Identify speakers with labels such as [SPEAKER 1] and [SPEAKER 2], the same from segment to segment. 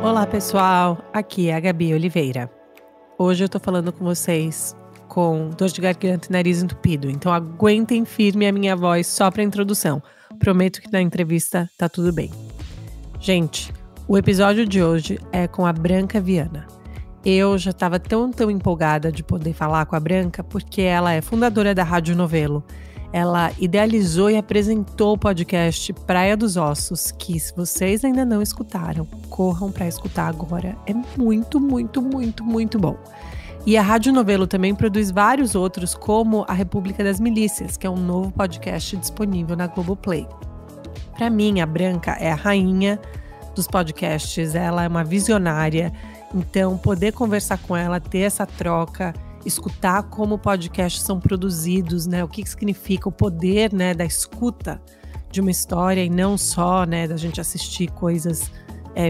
[SPEAKER 1] Olá pessoal, aqui é a Gabi Oliveira. Hoje eu tô falando com vocês com dor de garganta e nariz entupido, então aguentem firme a minha voz só pra introdução. Prometo que na entrevista tá tudo bem. Gente, o episódio de hoje é com a Branca Viana. Eu já estava tão empolgada de poder falar com a Branca porque ela é fundadora da Rádio Novelo. Ela idealizou e apresentou o podcast Praia dos Ossos, que se vocês ainda não escutaram, corram para escutar agora. É muito bom. E a Rádio Novelo também produz vários outros, como A República das Milícias, que é um novo podcast disponível na Globoplay. Para mim, a Branca é a rainha dos podcasts, ela é uma visionária, então poder conversar com ela, ter essa troca, escutar como podcasts são produzidos, né? O que significa o poder, né, da escuta de uma história e não só, né, da gente assistir coisas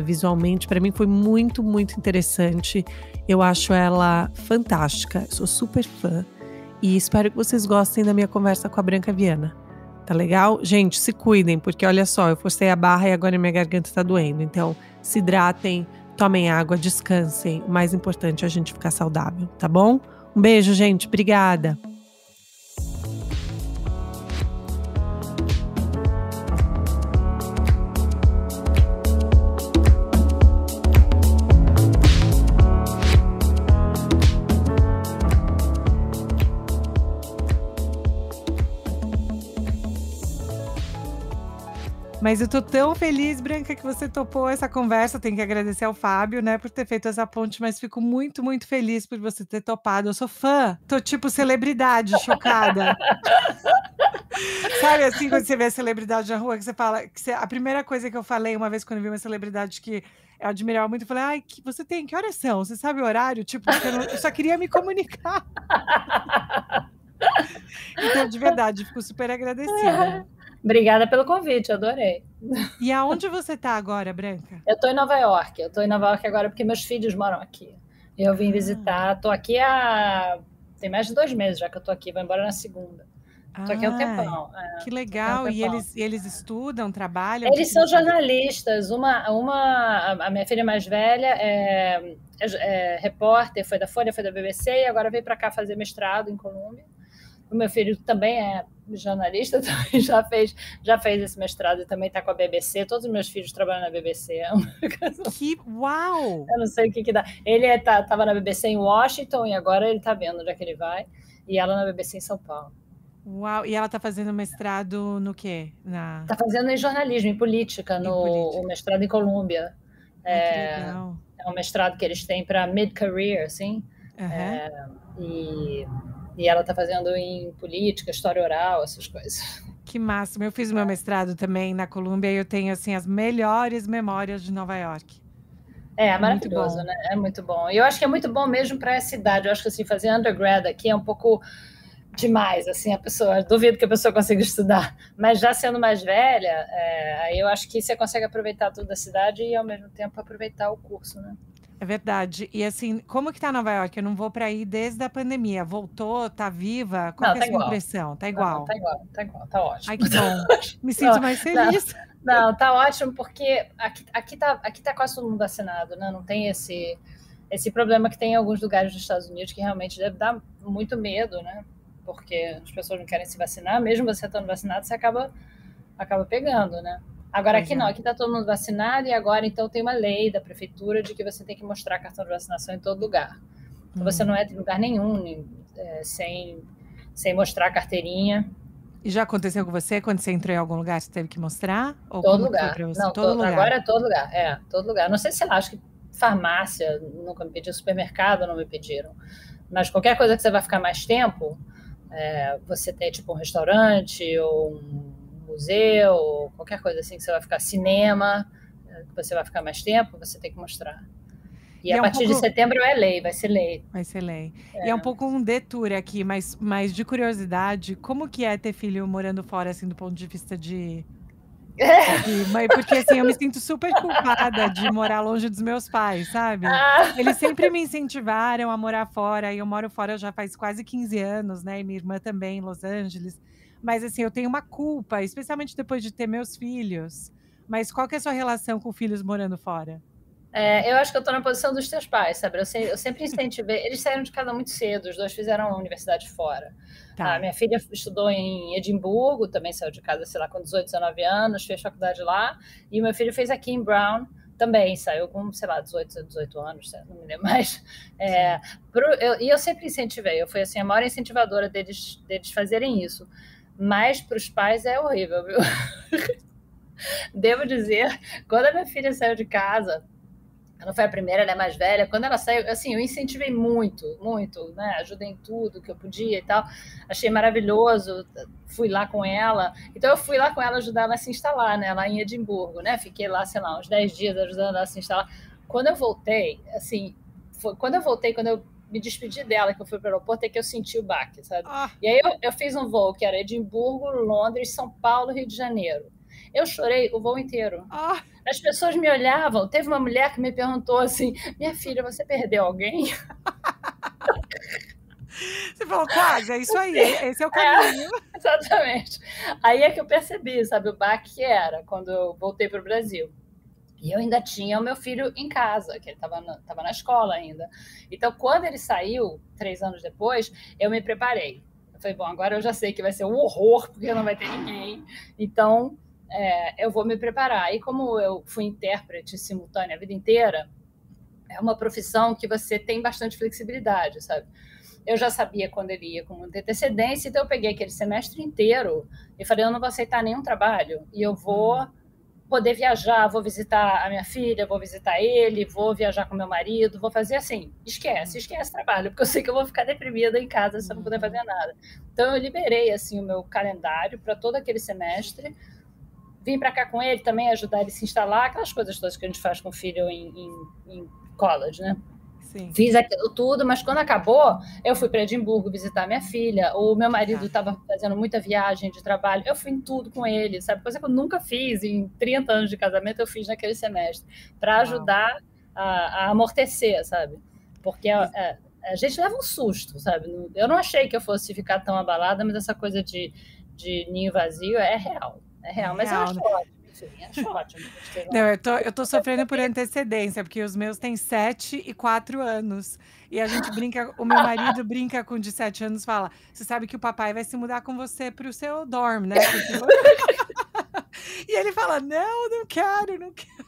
[SPEAKER 1] visualmente. Para mim foi muito interessante. Eu acho ela fantástica, eu sou super fã e espero que vocês gostem da minha conversa com a Branca Viana. Tá legal? Gente, se cuidem, porque olha só, eu forcei a barra e agora minha garganta tá doendo. Então, se hidratem, tomem água, descansem. O mais importante é a gente ficar saudável, tá bom? Um beijo, gente. Obrigada. Mas eu tô tão feliz, Branca, que você topou essa conversa. Tenho que agradecer ao Fábio, né, por ter feito essa ponte, mas fico muito feliz por você ter topado. Eu sou fã, tô tipo celebridade, chocada. Sabe assim, quando você vê a celebridade na rua, que você fala... a primeira coisa que eu falei uma vez quando eu vi uma celebridade que eu admirava muito, eu falei, ai, que horas são? Você sabe o horário? Tipo, porque eu só queria me comunicar. Então, de verdade, fico super agradecida.
[SPEAKER 2] Obrigada pelo convite, adorei.
[SPEAKER 1] E aonde você tá agora, Branca?
[SPEAKER 2] Eu tô em Nova York. Eu tô em Nova York agora porque meus filhos moram aqui. Eu vim visitar, tô aqui tem mais de 2 meses já que eu tô aqui, vou embora na segunda. Tô aqui há um tempão.
[SPEAKER 1] Que legal. E eles estudam, trabalham?
[SPEAKER 2] Eles são jornalistas. A minha filha mais velha é repórter, foi da Folha, foi da BBC e agora veio para cá fazer mestrado em Colômbia. O meu filho também é jornalista, também já fez esse mestrado e também está com a BBC. Todos os meus filhos trabalham na BBC.
[SPEAKER 1] Uau!
[SPEAKER 2] Eu não sei o que dá. Ele estava na BBC em Washington e agora ele está vendo onde é que ele vai. E ela na BBC em São Paulo.
[SPEAKER 1] Uau! E ela está fazendo mestrado no quê?
[SPEAKER 2] Está fazendo em jornalismo, em política, o mestrado em Colômbia.
[SPEAKER 1] Que legal.
[SPEAKER 2] É um mestrado que eles têm para mid-career, assim. E ela está fazendo em política, história oral, essas coisas.
[SPEAKER 1] Que máximo. Eu fiz meu mestrado também na Colômbia e eu tenho, assim, as melhores memórias de Nova York.
[SPEAKER 2] É maravilhoso, né? É muito bom. E eu acho que é muito bom mesmo para essa idade. Eu acho que, assim, fazer undergrad aqui é um pouco demais, assim, duvido que a pessoa consiga estudar. Mas já sendo mais velha, aí eu acho que você consegue aproveitar tudo da cidade e, ao mesmo tempo, aproveitar o curso, né?
[SPEAKER 1] É verdade. E assim, como que tá Nova York? Eu não vou para aí desde a pandemia. Voltou? Tá viva? Qual que é a sua impressão? Tá igual?
[SPEAKER 2] Não, tá igual. Tá ótimo.
[SPEAKER 1] Ai, que bom. Me sinto mais feliz.
[SPEAKER 2] Não, tá ótimo, porque aqui tá quase todo mundo vacinado, né? Não tem esse problema que tem em alguns lugares dos Estados Unidos, que realmente deve dar muito medo, né? Porque as pessoas não querem se vacinar. Mesmo você estando vacinado, você acaba pegando, né? Agora aqui não, aqui está todo mundo vacinado e agora então tem uma lei da prefeitura de que você tem que mostrar cartão de vacinação em todo lugar. Então você não entra em lugar nenhum sem mostrar a carteirinha.
[SPEAKER 1] E já aconteceu com você? Quando você entrou em algum lugar, você teve que mostrar? Ou
[SPEAKER 2] todo lugar.
[SPEAKER 1] Não, todo lugar.
[SPEAKER 2] Agora é todo lugar. Todo lugar. Não sei se lá, acho que farmácia nunca me pediu, supermercado não me pediram. Mas qualquer coisa que você vai ficar mais tempo, você tem tipo um restaurante ou um museu, qualquer coisa assim que você vai ficar, cinema, que você vai ficar mais tempo, você tem que mostrar. E a partir de setembro vai ser lei.
[SPEAKER 1] Vai ser lei. E é um pouco um detour aqui, mas de curiosidade, como que é ter filho morando fora, assim, do ponto de vista de Porque assim, eu me sinto super culpada de morar longe dos meus pais, sabe? Eles sempre me incentivaram a morar fora, e eu moro fora já faz quase 15 anos, né? E minha irmã também em Los Angeles. Mas assim, eu tenho uma culpa, especialmente depois de ter meus filhos. Mas qual que é a sua relação com filhos morando fora?
[SPEAKER 2] Eu acho que eu estou na posição dos teus pais, sabe? Eu sempre incentivei. Eles saíram de casa muito cedo, os dois fizeram a universidade fora. A
[SPEAKER 1] Tá.
[SPEAKER 2] minha filha estudou em Edimburgo, também saiu de casa, sei lá, com 18, 19 anos, fez faculdade lá. E o meu filho fez aqui em Brown, também saiu com, sei lá, 18 anos, não me lembro mais. E eu sempre incentivei, eu fui assim, a maior incentivadora deles fazerem isso. Mas para os pais é horrível, viu? Devo dizer, quando a minha filha saiu de casa, ela foi a primeira, ela é mais velha. Quando ela saiu, assim, eu incentivei muito, muito, né? Ajudei em tudo que eu podia e tal. Achei maravilhoso. Fui lá com ela. Então, eu fui lá com ela ajudar ela a se instalar, né? Lá em Edimburgo, né? Fiquei lá, sei lá, uns 10 dias ajudando ela a se instalar. Quando eu voltei, assim, quando eu me despedi dela, que eu fui para o aeroporto, é que eu senti o baque, sabe?
[SPEAKER 1] Ah,
[SPEAKER 2] E aí eu fiz um voo que era Edimburgo, Londres, São Paulo, Rio de Janeiro. Eu chorei o voo inteiro.
[SPEAKER 1] ah.
[SPEAKER 2] As pessoas me olhavam. Teve uma mulher que me perguntou assim: minha filha, você perdeu alguém?
[SPEAKER 1] Você falou, quase, é isso aí, esse é o caminho.
[SPEAKER 2] Exatamente. Aí é que eu percebi, sabe, o baque que era quando eu voltei para o Brasil. E eu ainda tinha o meu filho em casa, que ele estava na escola ainda. Então, quando ele saiu, 3 anos depois, eu me preparei. Eu falei, bom, agora eu já sei que vai ser um horror, porque não vai ter ninguém. Então, eu vou me preparar. E como eu fui intérprete simultânea a vida inteira, é uma profissão que você tem bastante flexibilidade, sabe? Eu já sabia quando ele ia com muita antecedência, então eu peguei aquele semestre inteiro e falei, eu não vou aceitar nenhum trabalho e eu vou poder viajar, vou visitar a minha filha, vou visitar ele, vou viajar com meu marido, vou fazer assim, esquece trabalho, porque eu sei que eu vou ficar deprimida em casa se eu não puder fazer nada. Então eu liberei assim o meu calendário para todo aquele semestre, vim para cá com ele também ajudar ele a se instalar, aquelas coisas todas que a gente faz com o filho em college, né?
[SPEAKER 1] Sim.
[SPEAKER 2] Fiz aquilo tudo, mas quando acabou, eu fui para Edimburgo visitar minha filha. O meu marido estava fazendo muita viagem de trabalho. Eu fui em tudo com ele, sabe? Coisa que eu nunca fiz. Em 30 anos de casamento, eu fiz naquele semestre, para ajudar a amortecer, sabe? Porque a gente leva um susto, sabe? Eu não achei que eu fosse ficar tão abalada, mas essa coisa de ninho vazio é real. É real, mas eu
[SPEAKER 1] Real,
[SPEAKER 2] acho
[SPEAKER 1] né?
[SPEAKER 2] ótimo. Enfim, acho ótimo.
[SPEAKER 1] Não, eu tô sofrendo por antecedência, porque os meus têm 7 e 4 anos. E a gente brinca, o meu marido brinca com o de 7 anos, fala: você sabe que o papai vai se mudar com você pro seu dorm, né? Porque... E ele fala: não, não quero, não quero.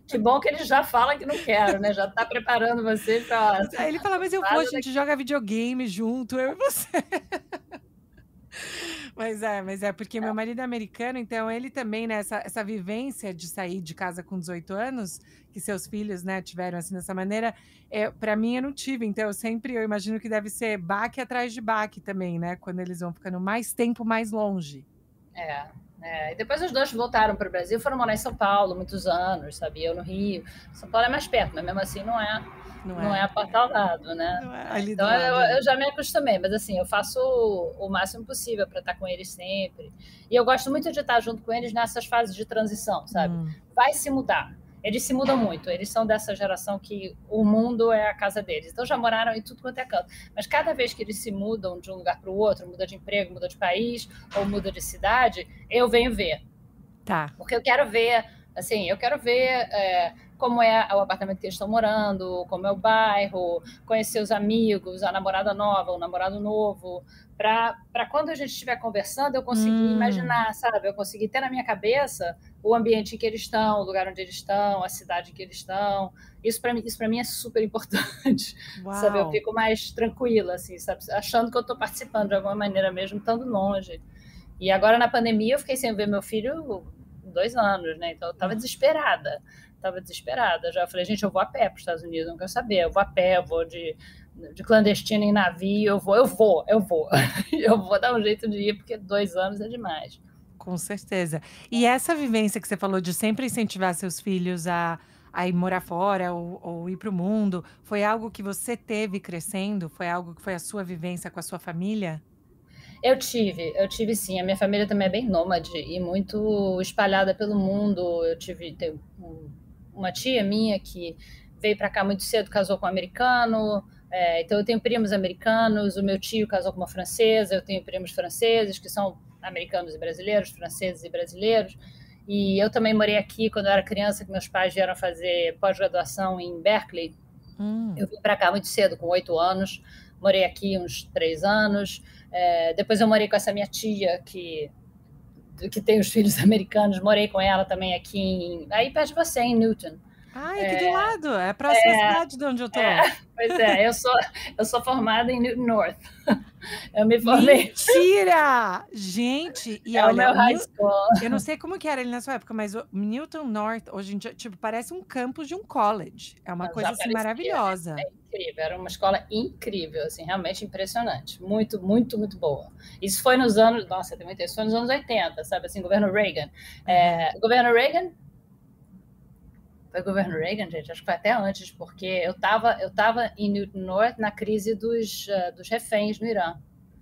[SPEAKER 2] Que bom que ele já fala que não quero, né? Já está preparando você para.
[SPEAKER 1] Aí ele fala: mas eu vou, a gente joga videogame junto, eu e você. Mas é porque meu marido é americano, então ele também, né, essa vivência de sair de casa com 18 anos, que seus filhos, né, tiveram assim dessa maneira, para mim eu não tive, então eu imagino que deve ser baque atrás de baque também, né, quando eles vão ficando mais tempo mais longe.
[SPEAKER 2] E depois os dois voltaram para o Brasil, foram morar em São Paulo muitos anos, sabia? Eu no Rio. São Paulo é mais perto, mas mesmo assim não é a porta ao lado, né?
[SPEAKER 1] Não é ali do
[SPEAKER 2] Então
[SPEAKER 1] lado.
[SPEAKER 2] eu já me acostumei, mas assim, eu faço o máximo possível para estar com eles sempre. E eu gosto muito de estar junto com eles nessas fases de transição, sabe? Vai se mudar. Eles se mudam muito, eles são dessa geração que o mundo é a casa deles. Então já moraram em tudo quanto é canto. Mas cada vez que eles se mudam de um lugar para o outro, muda de emprego, muda de país ou muda de cidade, eu venho ver.
[SPEAKER 1] Tá.
[SPEAKER 2] Porque eu quero ver, assim, como é o apartamento que eles estão morando, como é o bairro, conhecer os amigos, a namorada nova, o namorado novo, para quando a gente estiver conversando, eu conseguir imaginar, sabe? Eu conseguir ter na minha cabeça o ambiente em que eles estão, o lugar onde eles estão, a cidade em que eles estão. Isso para mim é super importante, sabe? Eu fico mais tranquila, assim, sabe? Achando que eu estou participando de alguma maneira mesmo, estando longe. E agora na pandemia eu fiquei sem ver meu filho 2 anos, né? Então eu estava desesperada. Já falei, gente, eu vou a pé para os Estados Unidos, não quero saber. Eu vou a pé, eu vou de clandestino em navio, eu vou. Eu vou dar um jeito de ir, porque 2 anos é demais.
[SPEAKER 1] Com certeza. E essa vivência que você falou de sempre incentivar seus filhos a ir morar fora ou ir para o mundo, foi algo que você teve crescendo? Foi algo que foi a sua vivência com a sua família?
[SPEAKER 2] Eu tive sim. A minha família também é bem nômade e muito espalhada pelo mundo. Tenho uma tia minha que veio para cá muito cedo, casou com um americano. Então eu tenho primos americanos. O meu tio casou com uma francesa. Eu tenho primos franceses que são americanos e brasileiros, franceses e brasileiros. E eu também morei aqui quando eu era criança, que meus pais vieram fazer pós-graduação em Berkeley. Eu vim para cá muito cedo, com 8 anos. Morei aqui uns 3 anos. Depois eu morei com essa minha tia, que tem os filhos americanos. Morei com ela também aqui, aí perto de você, em Newton.
[SPEAKER 1] Ai, aqui do lado. É a próxima cidade de onde eu tô.
[SPEAKER 2] Pois é, eu sou formada em Newton North. Eu me formei.
[SPEAKER 1] Mentira! Gente, e
[SPEAKER 2] É
[SPEAKER 1] olha,
[SPEAKER 2] o meu high school.
[SPEAKER 1] Eu não sei como que era ele na sua época, mas o Newton North, hoje em dia, tipo, parece um campus de um college. É uma coisa, assim, maravilhosa.
[SPEAKER 2] É incrível, era uma escola incrível, assim, realmente impressionante. Muito, muito, muito boa. Isso foi nos anos, nossa, também isso foi nos anos 80, sabe, assim, governo Reagan. Governo Reagan, foi o governo Reagan, gente, acho que foi até antes, porque eu tava em Newton North na crise dos reféns no Irã.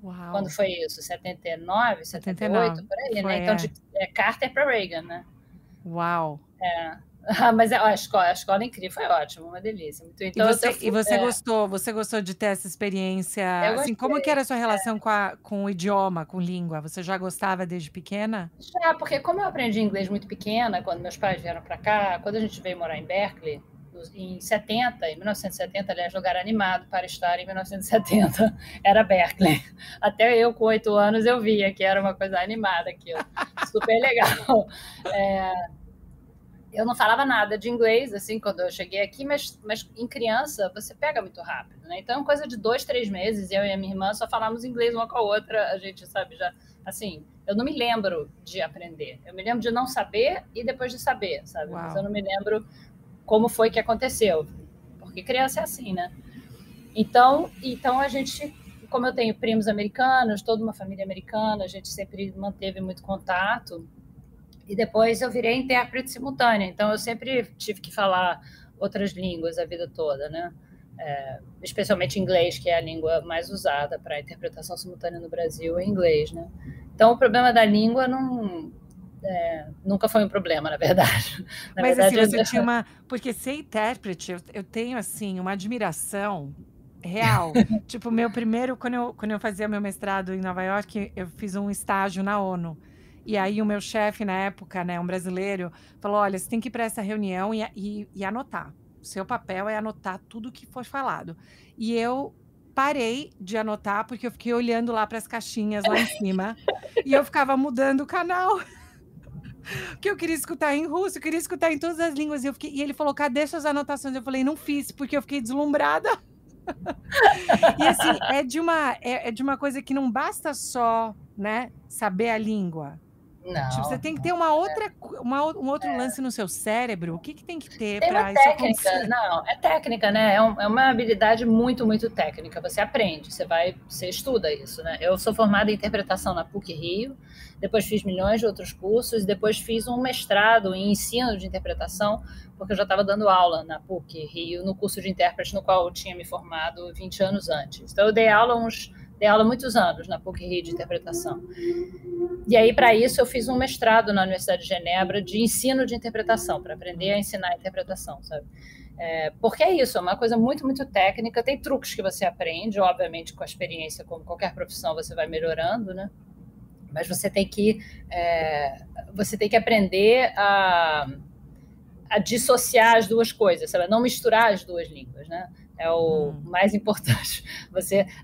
[SPEAKER 1] Uau.
[SPEAKER 2] Quando foi isso? 79, 78, por aí, né? Então, de Carter para Reagan, né?
[SPEAKER 1] Uau.
[SPEAKER 2] Mas a escola incrível, foi ótimo, uma delícia.
[SPEAKER 1] Então, você gostou de ter essa experiência? Assim, como que era a sua relação com o idioma, com língua? Você já gostava desde pequena?
[SPEAKER 2] Já, porque como eu aprendi inglês muito pequena, quando meus pais vieram para cá, quando a gente veio morar em Berkeley, em 1970, aliás, lugar animado para estar em 1970, era Berkeley. Até eu, com 8 anos, eu via que era uma coisa animada aquilo, super legal. Eu não falava nada de inglês, assim, quando eu cheguei aqui, mas em criança você pega muito rápido, né? Então, coisa de 2, 3 meses, eu e a minha irmã só falávamos inglês uma com a outra, a gente, sabe, já, assim, eu não me lembro de aprender. Eu me lembro de não saber e depois de saber, sabe?
[SPEAKER 1] Uau.
[SPEAKER 2] Mas eu não me lembro como foi que aconteceu, porque criança é assim, né? Então a gente, como eu tenho primos americanos, toda uma família americana, a gente sempre manteve muito contato. E depois eu virei intérprete simultânea, então eu sempre tive que falar outras línguas a vida toda, né? Especialmente inglês, que é a língua mais usada para interpretação simultânea no Brasil, é inglês, né? Então o problema da língua nunca foi um problema, na verdade.
[SPEAKER 1] Mas assim, você tinha uma... Porque ser intérprete, eu tenho, assim, uma admiração real. Tipo, meu primeiro... Quando eu fazia meu mestrado em Nova York, eu fiz um estágio na ONU. E aí o meu chefe, na época, né, um brasileiro, falou, olha, você tem que ir para essa reunião e anotar. O seu papel é anotar tudo que for falado. E eu parei de anotar, porque eu fiquei olhando lá para as caixinhas lá em cima. E eu ficava mudando o canal. Porque eu queria escutar em russo, eu queria escutar em todas as línguas. E ele falou, cadê suas anotações? Eu falei, não fiz, porque eu fiquei deslumbrada. E assim, é de uma coisa que não basta só, né, saber a língua.
[SPEAKER 2] Não.
[SPEAKER 1] Tipo, você tem que ter um outro lance no seu cérebro. O que tem que ter para
[SPEAKER 2] isso
[SPEAKER 1] acontecer?
[SPEAKER 2] Não, é técnica, né? É uma habilidade muito, muito técnica. Você aprende, você estuda isso, né? Eu sou formada em interpretação na PUC Rio, depois fiz milhões de outros cursos, depois fiz um mestrado em ensino de interpretação, porque eu já estava dando aula na PUC Rio, no curso de intérprete no qual eu tinha me formado 20 anos antes. Então eu dei aula muitos anos na PUC Rio de interpretação. E aí, para isso, eu fiz um mestrado na Universidade de Genebra de ensino de interpretação, para aprender a ensinar a interpretação, sabe? Porque é isso, é uma coisa muito, muito técnica, tem truques que você aprende, obviamente, com a experiência, como qualquer profissão, você vai melhorando, né? Mas você tem que aprender a dissociar as duas coisas, sabe? Não misturar as duas línguas, né? É o mais importante.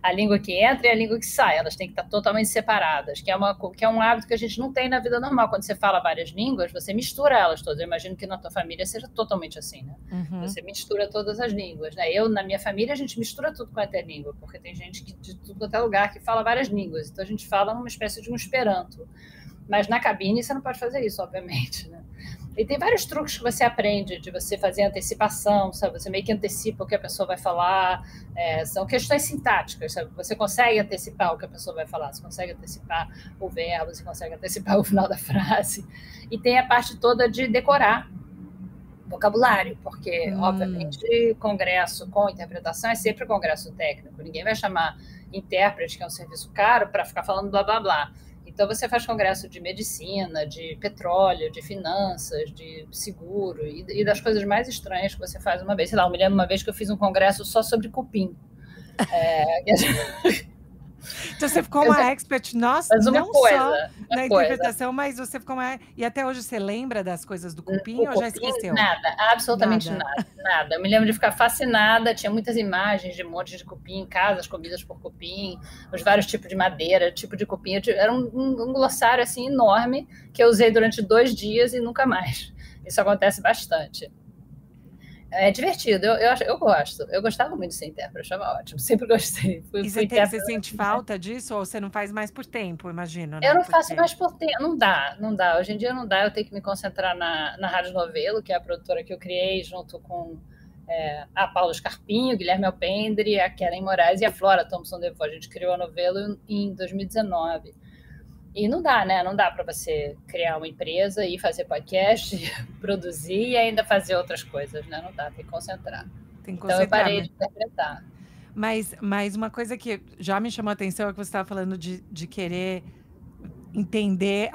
[SPEAKER 2] A língua que entra e a língua que sai, elas têm que estar totalmente separadas, que é um hábito que a gente não tem na vida normal. Quando você fala várias línguas, você mistura elas todas. Eu imagino que na tua família seja totalmente assim, né?
[SPEAKER 1] Uhum.
[SPEAKER 2] Você mistura todas as línguas, né? Na minha família, a gente mistura tudo com a língua, porque tem gente de tudo quanto é lugar que fala várias línguas. Então, a gente fala uma espécie de um esperanto. Mas na cabine, você não pode fazer isso, obviamente, né? E tem vários truques que você aprende, de você fazer antecipação, sabe? Você meio que antecipa o que a pessoa vai falar. São questões sintáticas, sabe? Você consegue antecipar o que a pessoa vai falar, você consegue antecipar o verbo, você consegue antecipar o final da frase. E tem a parte toda de decorar vocabulário, porque, obviamente, congresso com interpretação é sempre congresso técnico. Ninguém vai chamar intérprete, que é um serviço caro, para ficar falando blá, blá, blá. Então, você faz congresso de medicina, de petróleo, de finanças, de seguro e das coisas mais estranhas que você faz uma vez. Sei lá, eu me lembro uma vez que eu fiz um congresso só sobre cupim.
[SPEAKER 1] Então você ficou uma expert, nossa,
[SPEAKER 2] Mas
[SPEAKER 1] não só na interpretação,
[SPEAKER 2] coisa.
[SPEAKER 1] mas você ficou uma... E até hoje você lembra das coisas do cupim
[SPEAKER 2] O
[SPEAKER 1] ou já
[SPEAKER 2] cupim,
[SPEAKER 1] esqueceu?
[SPEAKER 2] nada, absolutamente nada. Eu me lembro de ficar fascinada, tinha muitas imagens de montes de cupim, casas comidas por cupim, os vários tipos de madeira, tipo de cupim. Era um glossário assim enorme que eu usei durante 2 dias e nunca mais. Isso acontece bastante. É divertido, eu gosto. Eu gostava muito de ser intérprete, achava ótimo, sempre gostei.
[SPEAKER 1] E você sente falta disso ou você não faz mais por tempo, imagino, né?
[SPEAKER 2] Eu não faço mais por tempo, não dá. Hoje em dia não dá, eu tenho que me concentrar na Rádio Novelo, que é a produtora que eu criei junto com a Paula Scarpinho, Guilherme Alpendre, a Keren Moraes e a Flora Thompson DeVoe. A gente criou a Novelo em 2019. E não dá, né? Não dá para você criar uma empresa e fazer podcast, produzir e ainda fazer outras coisas, né? Não dá, tem que concentrar. Então eu parei de interpretar.
[SPEAKER 1] Mas uma coisa que já me chamou a atenção é que você estava falando de querer entender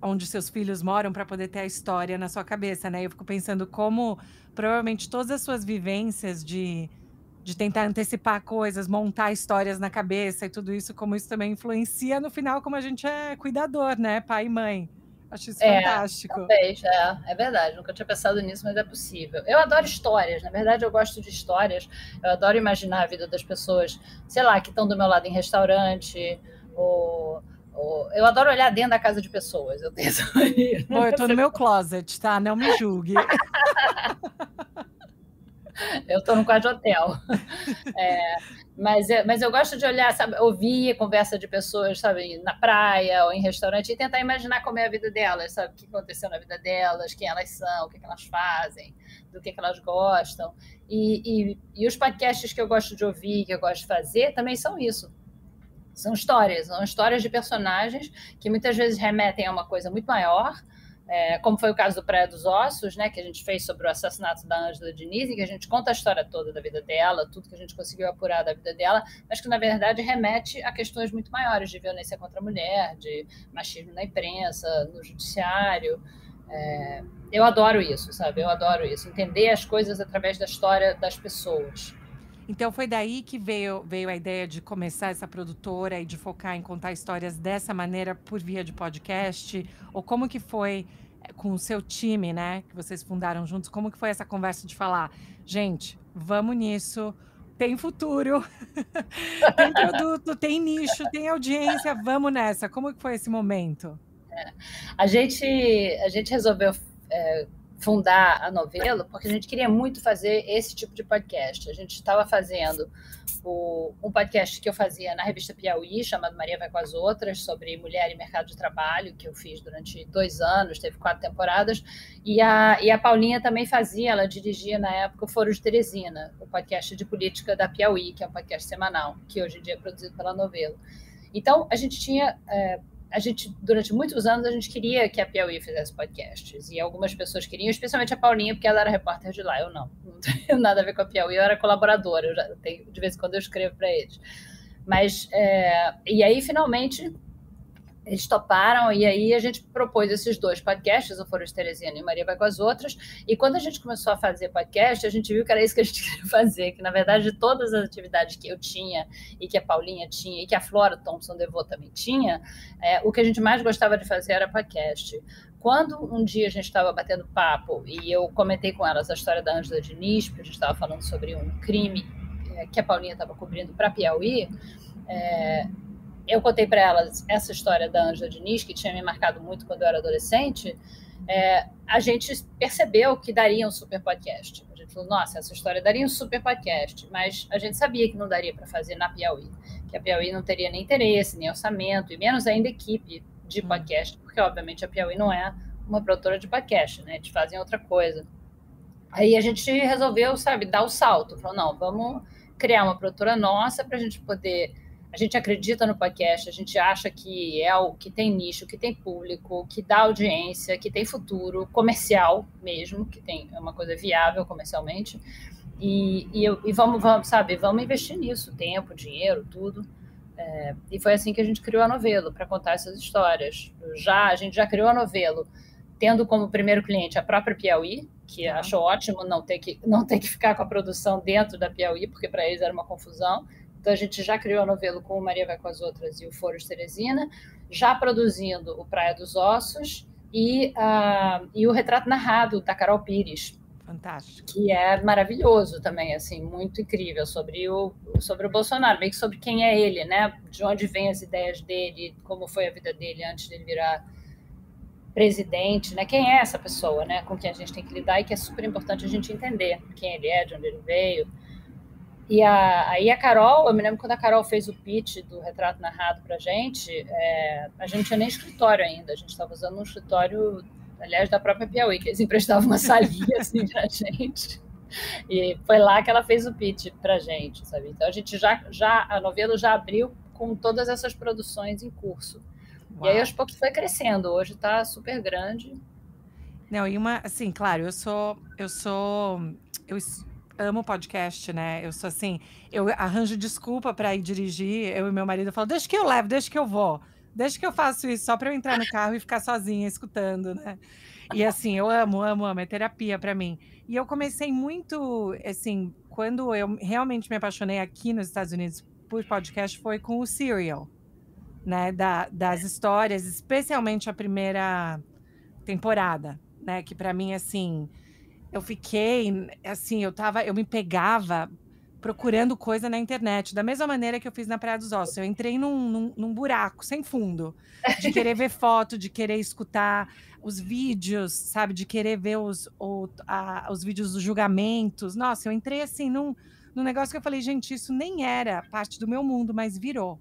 [SPEAKER 1] onde seus filhos moram para poder ter a história na sua cabeça, né? Eu fico pensando como provavelmente todas as suas vivências de tentar antecipar coisas, montar histórias na cabeça e tudo isso, como isso também influencia no final como a gente é cuidador, né? Pai e mãe. Acho isso fantástico.
[SPEAKER 2] Talvez, é verdade. Nunca tinha pensado nisso, mas é possível. Eu adoro histórias, na verdade eu gosto de histórias. Eu adoro imaginar a vida das pessoas, sei lá, que estão do meu lado em restaurante, ou eu adoro olhar dentro da casa de pessoas. Eu tenho essa mania.
[SPEAKER 1] Bom, eu tô no meu closet, tá? Não me julgue.
[SPEAKER 2] Eu tô no quarto de hotel. Mas eu gosto de olhar, sabe, ouvir conversa de pessoas, sabe, na praia ou em restaurante e tentar imaginar como é a vida delas, sabe, o que aconteceu na vida delas, quem elas são, o que elas fazem, do que elas gostam. E os podcasts que eu gosto de ouvir, que eu gosto de fazer, também são isso. São histórias de personagens que muitas vezes remetem a uma coisa muito maior, como foi o caso do Praia dos Ossos, né, que a gente fez sobre o assassinato da Ângela Diniz, em que a gente conta a história toda da vida dela, tudo que a gente conseguiu apurar da vida dela, mas que, na verdade, remete a questões muito maiores de violência contra a mulher, de machismo na imprensa, no judiciário. Eu adoro isso, sabe? Eu adoro isso, entender as coisas através da história das pessoas.
[SPEAKER 1] Então foi daí que veio a ideia de começar essa produtora e de focar em contar histórias dessa maneira por via de podcast? Ou como que foi com o seu time, né, que vocês fundaram juntos, como que foi essa conversa de falar, gente, vamos nisso, tem futuro, tem produto, tem nicho, tem audiência, vamos nessa. Como que foi esse momento?
[SPEAKER 2] A gente resolveu fundar a Novelo porque a gente queria muito fazer esse tipo de podcast. A gente estava fazendo um podcast que eu fazia na revista Piauí, chamado Maria Vai com as Outras, sobre mulher e mercado de trabalho, que eu fiz durante 2 anos, teve 4 temporadas, e a Paulinha também fazia, ela dirigia na época o Foro de Teresina, o podcast de política da Piauí, que é um podcast semanal, que hoje em dia é produzido pela Novelo. Então, a gente tinha... durante muitos anos, a gente queria que a Piauí fizesse podcasts, e algumas pessoas queriam, especialmente a Paulinha, porque ela era repórter de lá, eu não tenho nada a ver com a Piauí, eu era colaboradora, de vez em quando eu escrevo para eles. Mas, e aí, finalmente, eles toparam, e aí a gente propôs esses 2 podcasts, o Foro de Teresina e Maria Vai com as Outras, e quando a gente começou a fazer podcast, a gente viu que era isso que a gente queria fazer, que na verdade de todas as atividades que eu tinha, e que a Paulinha tinha, e que a Flora Thompson DeVoe também tinha, o que a gente mais gostava de fazer era podcast. Quando um dia a gente estava batendo papo, e eu comentei com elas a história da Ângela Diniz, porque a gente estava falando sobre um crime que a Paulinha estava cobrindo para Piauí, eu contei para elas essa história da Ângela Diniz, que tinha me marcado muito quando eu era adolescente. A gente percebeu que daria um super podcast. A gente falou, nossa, essa história daria um super podcast, mas a gente sabia que não daria para fazer na Piauí, que a Piauí não teria nem interesse, nem orçamento, e menos ainda equipe de podcast, porque obviamente a Piauí não é uma produtora de podcast, né? Eles fazem outra coisa. Aí a gente resolveu, sabe, dar o salto. Falou, não, vamos criar uma produtora nossa para a gente poder... A gente acredita no podcast, a gente acha que é algo que tem nicho, que tem público, que dá audiência, que tem futuro, comercial mesmo, que é uma coisa viável comercialmente. E vamos, sabe, vamos investir nisso, tempo, dinheiro, tudo. E foi assim que a gente criou a Novelo, para contar essas histórias. A gente já criou a Novelo tendo como primeiro cliente a própria Piauí, que achou ótimo não ter que ficar com a produção dentro da Piauí, porque para eles era uma confusão. Então, a gente já criou a novela com o Maria Vai com as Outras e o Foro de Teresina, já produzindo o Praia dos Ossos e o Retrato Narrado, da Carol Pires.
[SPEAKER 1] Fantástico.
[SPEAKER 2] Que é maravilhoso também, assim, muito incrível, sobre o Bolsonaro, meio que sobre quem é ele, né? De onde vêm as ideias dele, como foi a vida dele antes de ele virar presidente, né? Quem é essa pessoa, né? Com quem a gente tem que lidar e que é super importante a gente entender quem ele é, de onde ele veio. E aí a Carol, eu me lembro quando a Carol fez o pitch do Retrato Narrado pra gente, a gente não tinha nem escritório ainda, a gente estava usando um escritório, aliás, da própria Piauí, que eles emprestavam uma salinha assim pra gente. E foi lá que ela fez o pitch pra gente, sabe? Então a gente a novela já abriu com todas essas produções em curso. Uau. E aí aos poucos foi crescendo, hoje tá super grande.
[SPEAKER 1] Não, e assim, claro, eu amo podcast, né? Eu sou assim, eu arranjo desculpa para ir dirigir, eu e meu marido falam, deixa que eu levo, deixa que eu vou, deixa que eu faço isso, só para eu entrar no carro e ficar sozinha escutando, né? E assim, eu amo, é terapia para mim. E eu comecei muito, assim, quando eu realmente me apaixonei aqui nos Estados Unidos por podcast foi com o Serial, né? Das histórias, especialmente a primeira temporada, né? Que para mim, assim, eu fiquei, assim, eu me pegava procurando coisa na internet, da mesma maneira que eu fiz na Praia dos Ossos. Eu entrei num buraco sem fundo, de querer ver foto, de querer escutar os vídeos, sabe? De querer ver os vídeos dos julgamentos. Nossa, eu entrei, assim, num negócio que eu falei, gente, isso nem era parte do meu mundo, mas virou.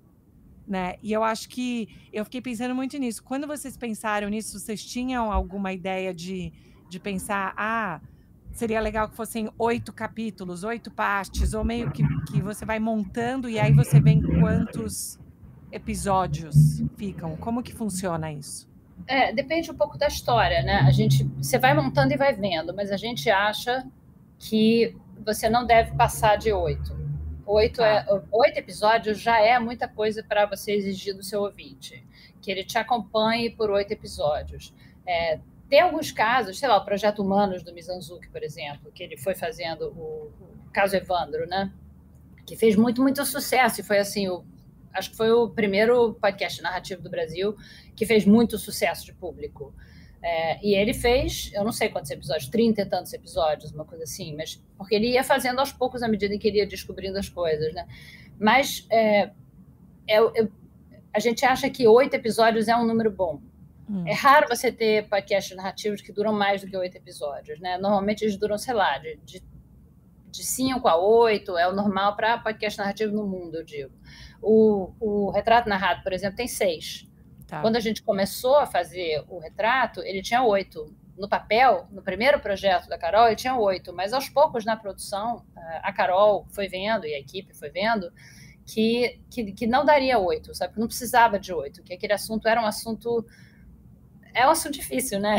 [SPEAKER 1] Né? E eu acho que eu fiquei pensando muito nisso. Quando vocês pensaram nisso, vocês tinham alguma ideia de pensar, seria legal que fossem 8 capítulos, 8 partes, ou meio que você vai montando e aí você vê quantos episódios ficam? Como que funciona isso?
[SPEAKER 2] Depende um pouco da história, né? Você vai montando e vai vendo, mas a gente acha que você não deve passar de 8. 8 episódios já é muita coisa para você exigir do seu ouvinte, que ele te acompanhe por 8 episódios. Tem alguns casos, sei lá, o Projeto Humanos do Mizanzuki, por exemplo, que ele foi fazendo o caso Evandro, né? Que fez muito, muito sucesso e foi assim, acho que foi o primeiro podcast narrativo do Brasil que fez muito sucesso de público. E ele fez, eu não sei quantos episódios, 30 e tantos episódios, uma coisa assim, mas porque ele ia fazendo aos poucos à medida que ele ia descobrindo as coisas, né? Mas a gente acha que 8 episódios é um número bom. É raro você ter podcasts narrativos que duram mais do que 8 episódios, né? Normalmente eles duram, sei lá, de 5 a 8, é o normal para podcast narrativo no mundo, eu digo. O Retrato Narrado, por exemplo, tem 6. Tá. Quando a gente começou a fazer o retrato, ele tinha 8. No papel, no primeiro projeto da Carol, ele tinha 8. Mas aos poucos, na produção, a Carol foi vendo, e a equipe foi vendo, que não daria 8, sabe? Que não precisava de 8, que aquele assunto era um assunto... É um assunto difícil, né?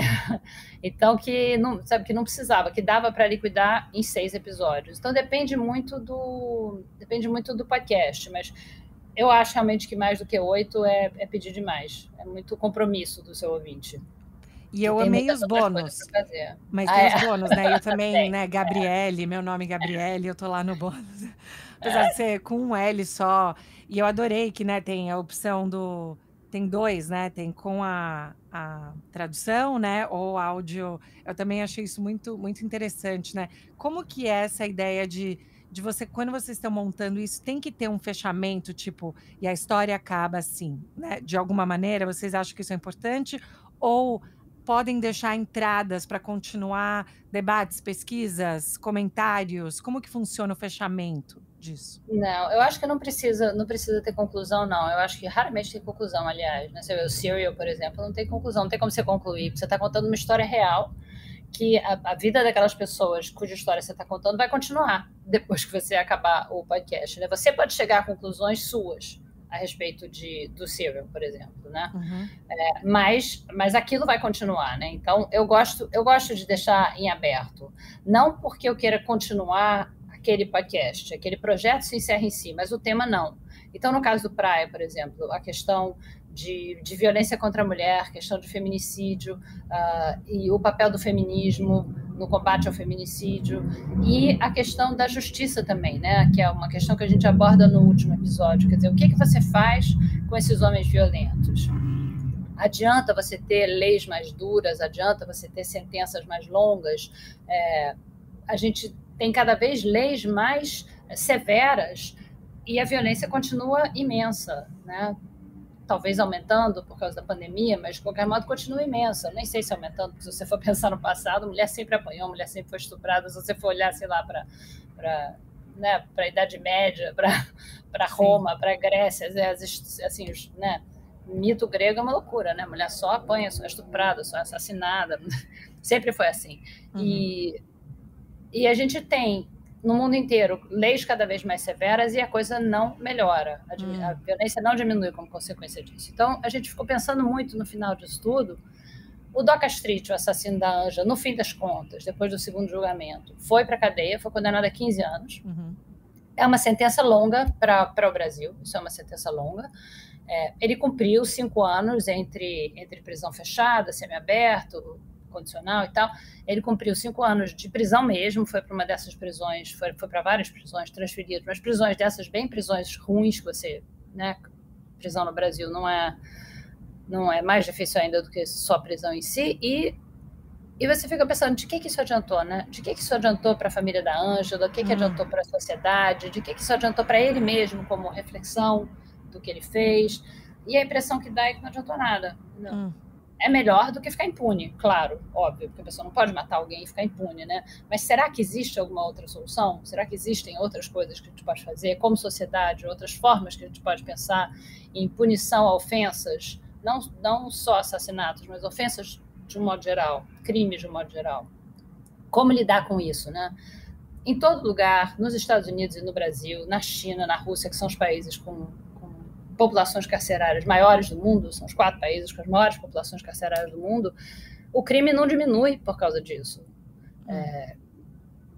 [SPEAKER 2] Então, que não precisava, que dava para liquidar em 6 episódios. Então, depende muito do podcast, mas... Eu acho realmente que mais do que 8 é pedir demais. É muito compromisso do seu ouvinte.
[SPEAKER 1] E eu amei os bônus. Mas tem os bônus, né? Eu também, né? Gabriele, meu nome é Gabriele, eu tô lá no bônus. Apesar de ser com um L só. E eu adorei que, né, tem a opção do... Tem 2, né? Tem com a tradução, né? Ou áudio. Eu também achei isso muito, muito interessante, né? Como que é essa ideia de você, quando vocês estão montando isso, tem que ter um fechamento, tipo, e a história acaba assim, né? De alguma maneira, vocês acham que isso é importante? Ou podem deixar entradas para continuar debates, pesquisas, comentários? Como que funciona o fechamento disso?
[SPEAKER 2] Não, eu acho que não precisa ter conclusão, não. Eu acho que raramente tem conclusão, aliás. Né? Você vê o Serial, por exemplo, não tem conclusão, não tem como você concluir. Você está contando uma história real, que a vida daquelas pessoas cuja história você está contando vai continuar depois que você acabar o podcast. Né? Você pode chegar a conclusões suas a respeito do Serial, por exemplo, né? Uhum. Mas aquilo vai continuar, né? Então, eu gosto de deixar em aberto. Não porque eu queira continuar aquele podcast, aquele projeto se encerra em si, mas o tema não. Então, no caso do Praia, por exemplo, a questão de violência contra a mulher, questão de feminicídio e o papel do feminismo no combate ao feminicídio, e a questão da justiça também, né? Que é uma questão que a gente aborda no último episódio. Quer dizer, o que você faz com esses homens violentos? Adianta você ter leis mais duras? Adianta você ter sentenças mais longas? A gente tem cada vez leis mais severas e a violência continua imensa, né? Talvez aumentando por causa da pandemia, mas de qualquer modo continua imensa. Eu nem sei se aumentando, porque se você for pensar no passado, a mulher sempre apanhou, a mulher sempre foi estuprada. Se você for olhar, sei lá, para a Idade Média, para Roma, para a Grécia, assim, né? Mito grego é uma loucura, né? A mulher só apanha, só é estuprada, só é assassinada. Sempre foi assim. E a gente tem no mundo inteiro leis cada vez mais severas e a coisa não melhora. A violência não diminui como consequência disso. Então, a gente ficou pensando muito no final disso tudo. O Doca Street, o assassino da Anja, no fim das contas, depois do segundo julgamento, foi para a cadeia, foi condenado a 15 anos. É uma sentença longa para o Brasil, isso é uma sentença longa. Ele cumpriu 5 anos entre prisão fechada, semiaberto, condicional e tal. Ele cumpriu 5 anos de prisão mesmo, foi para uma dessas prisões, foi para várias prisões transferidas, mas prisões dessas, bem prisões ruins, que você, né, prisão no Brasil não é mais difícil ainda do que só a prisão em si, e você fica pensando, de que isso adiantou, né? De que isso adiantou para a família da Ângela, o que adiantou para a sociedade, de que isso adiantou para ele mesmo como reflexão do que ele fez, e a impressão que dá é que não adiantou nada. Não. É melhor do que ficar impune, claro, óbvio, porque a pessoa não pode matar alguém e ficar impune, né? Mas será que existe alguma outra solução? Será que existem outras coisas que a gente pode fazer como sociedade, outras formas que a gente pode pensar em punição a ofensas, não só assassinatos, mas ofensas de um modo geral, crimes de um modo geral? Como lidar com isso, né? Em todo lugar, nos Estados Unidos e no Brasil, na China, na Rússia, que são os países com populações carcerárias maiores do mundo, são os 4 países com as maiores populações carcerárias do mundo, o crime não diminui por causa disso.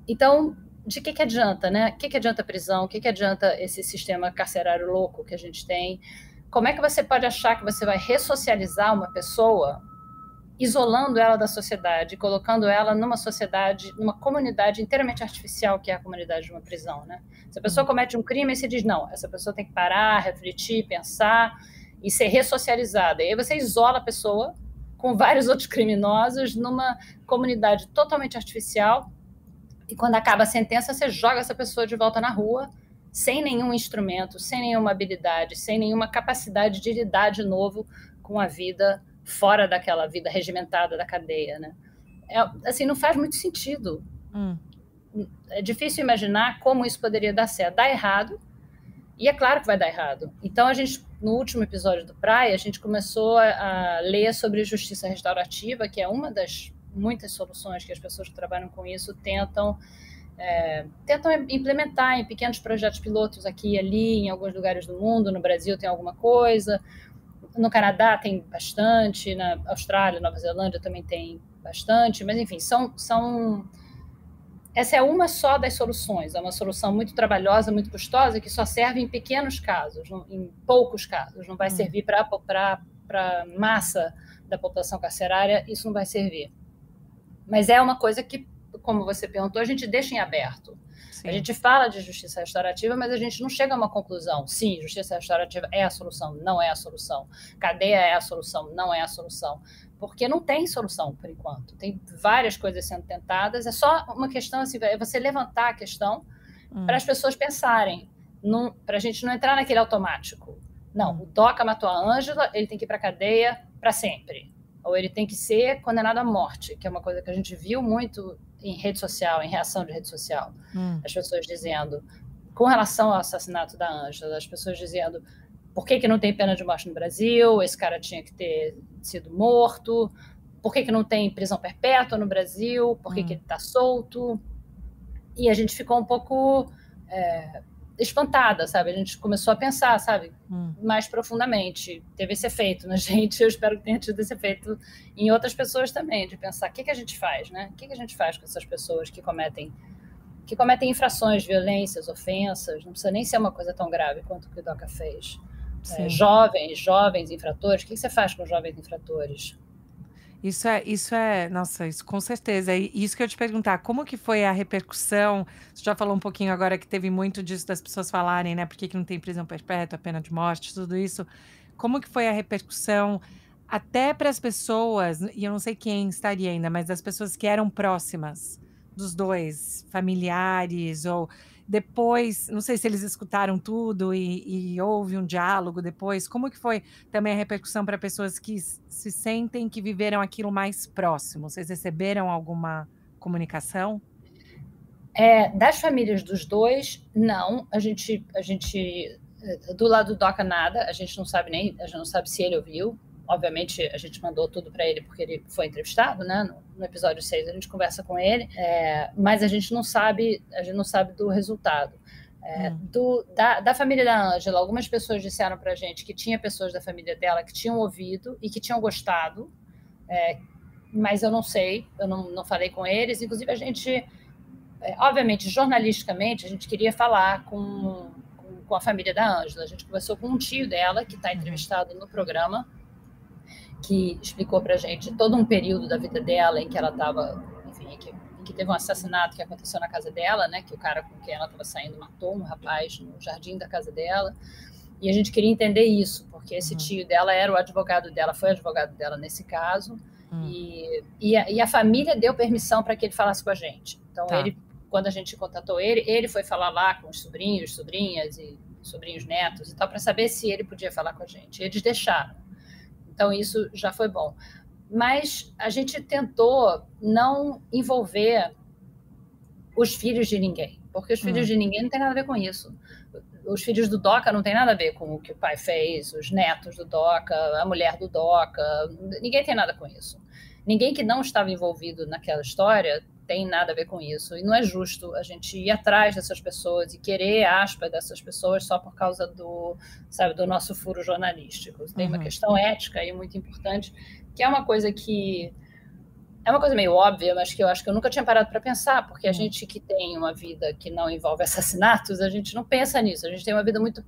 [SPEAKER 2] Então, de que adianta, né? O que adianta a prisão? O que adianta esse sistema carcerário louco que a gente tem? Como é que você pode achar que você vai ressocializar uma pessoa isolando ela da sociedade, colocando ela numa sociedade, numa comunidade inteiramente artificial, que é a comunidade de uma prisão, né? Se a pessoa comete um crime, você diz, não, essa pessoa tem que parar, refletir, pensar e ser ressocializada. E aí você isola a pessoa com vários outros criminosos numa comunidade totalmente artificial, e quando acaba a sentença, você joga essa pessoa de volta na rua, sem nenhum instrumento, sem nenhuma habilidade, sem nenhuma capacidade de lidar de novo com a vida fora daquela vida regimentada da cadeia, né? Assim, não faz muito sentido. É difícil imaginar como isso poderia dar certo. Dá errado, e é claro que vai dar errado. Então, a gente, no último episódio do Praia, a gente começou a ler sobre justiça restaurativa, que é uma das muitas soluções que as pessoas que trabalham com isso tentam implementar em pequenos projetos pilotos aqui e ali, em alguns lugares do mundo. No Brasil tem alguma coisa, no Canadá tem bastante, na Austrália, Nova Zelândia também tem bastante, mas enfim, essa é uma só das soluções, é uma solução muito trabalhosa, muito custosa, que só serve em pequenos casos, em poucos casos, não vai servir para a massa da população carcerária, isso não vai servir. Mas é uma coisa que, como você perguntou, a gente deixa em aberto. Sim. A gente fala de justiça restaurativa, mas a gente não chega a uma conclusão. Sim, justiça restaurativa é a solução, não é a solução. Cadeia é a solução, não é a solução. Porque não tem solução, por enquanto. Tem várias coisas sendo tentadas. É só uma questão, assim, é você levantar a questão para as pessoas pensarem, para a gente não entrar naquele automático. Não, o Doca matou a Ângela, ele tem que ir para a cadeia para sempre. Ou ele tem que ser condenado à morte, que é uma coisa que a gente viu muito em rede social, em reação de rede social. As pessoas dizendo, com relação ao assassinato da Ângela, as pessoas dizendo, por que não tem pena de morte no Brasil? Esse cara tinha que ter sido morto. Por que não tem prisão perpétua no Brasil? Por que ele está solto? E a gente ficou um pouco espantada, sabe? A gente começou a pensar, sabe? Mais profundamente. Teve esse efeito na gente, eu espero que tenha tido esse efeito em outras pessoas também, de pensar, o que a gente faz, né? O que a gente faz com essas pessoas que cometem infrações, violências, ofensas? Não precisa nem ser uma coisa tão grave quanto o que o Doca fez. Jovens infratores, o que você faz com jovens infratores?
[SPEAKER 1] Nossa, isso com certeza. E isso que eu ia te perguntar, como que foi a repercussão? Você já falou um pouquinho agora que teve muito disso das pessoas falarem, né? Por que que não tem prisão perpétua, pena de morte, tudo isso. Como que foi a repercussão até para as pessoas, e eu não sei quem estaria ainda, mas das pessoas que eram próximas dos dois, familiares, ou depois, não sei se eles escutaram tudo e houve um diálogo depois. Como que foi também a repercussão para pessoas que se sentem que viveram aquilo mais próximo? Vocês receberam alguma comunicação?
[SPEAKER 2] Das famílias dos dois, não. A gente do lado do Doca nada, a gente não sabe se ele ouviu. Obviamente, a gente mandou tudo para ele porque ele foi entrevistado, né? No episódio 6 a gente conversa com ele, mas a gente não sabe do resultado. Da família da Ângela, algumas pessoas disseram para a gente que tinha pessoas da família dela que tinham ouvido e que tinham gostado, mas eu não sei, eu não falei com eles. Inclusive, a gente, obviamente, jornalisticamente, a gente queria falar com a família da Ângela. A gente conversou com um tio dela, que está entrevistado no programa, que explicou para a gente todo um período da vida dela em que ela estava, enfim, em que teve um assassinato que aconteceu na casa dela, né? Que o cara com quem ela estava saindo matou um rapaz no jardim da casa dela. E a gente queria entender isso, porque esse tio dela era o advogado dela, foi advogado dela nesse caso, e a família deu permissão para que ele falasse com a gente. Então, quando a gente contatou ele foi falar lá com os sobrinhos, sobrinhas e sobrinhos netos e tal, para saber se ele podia falar com a gente. Eles deixaram. Então, isso já foi bom. Mas a gente tentou não envolver os filhos de ninguém, porque os filhos de ninguém não tem nada a ver com isso. Os filhos do Doca não tem nada a ver com o que o pai fez, os netos do Doca, a mulher do Doca, ninguém tem nada com isso. Ninguém que não estava envolvido naquela história tem nada a ver com isso. E não é justo a gente ir atrás dessas pessoas e querer aspas dessas pessoas só por causa do nosso furo jornalístico. Tem uma questão ética aí muito importante, que é uma coisa meio óbvia, mas que eu acho que eu nunca tinha parado para pensar, porque a gente que tem uma vida que não envolve assassinatos, a gente não pensa nisso. A gente tem uma vida muito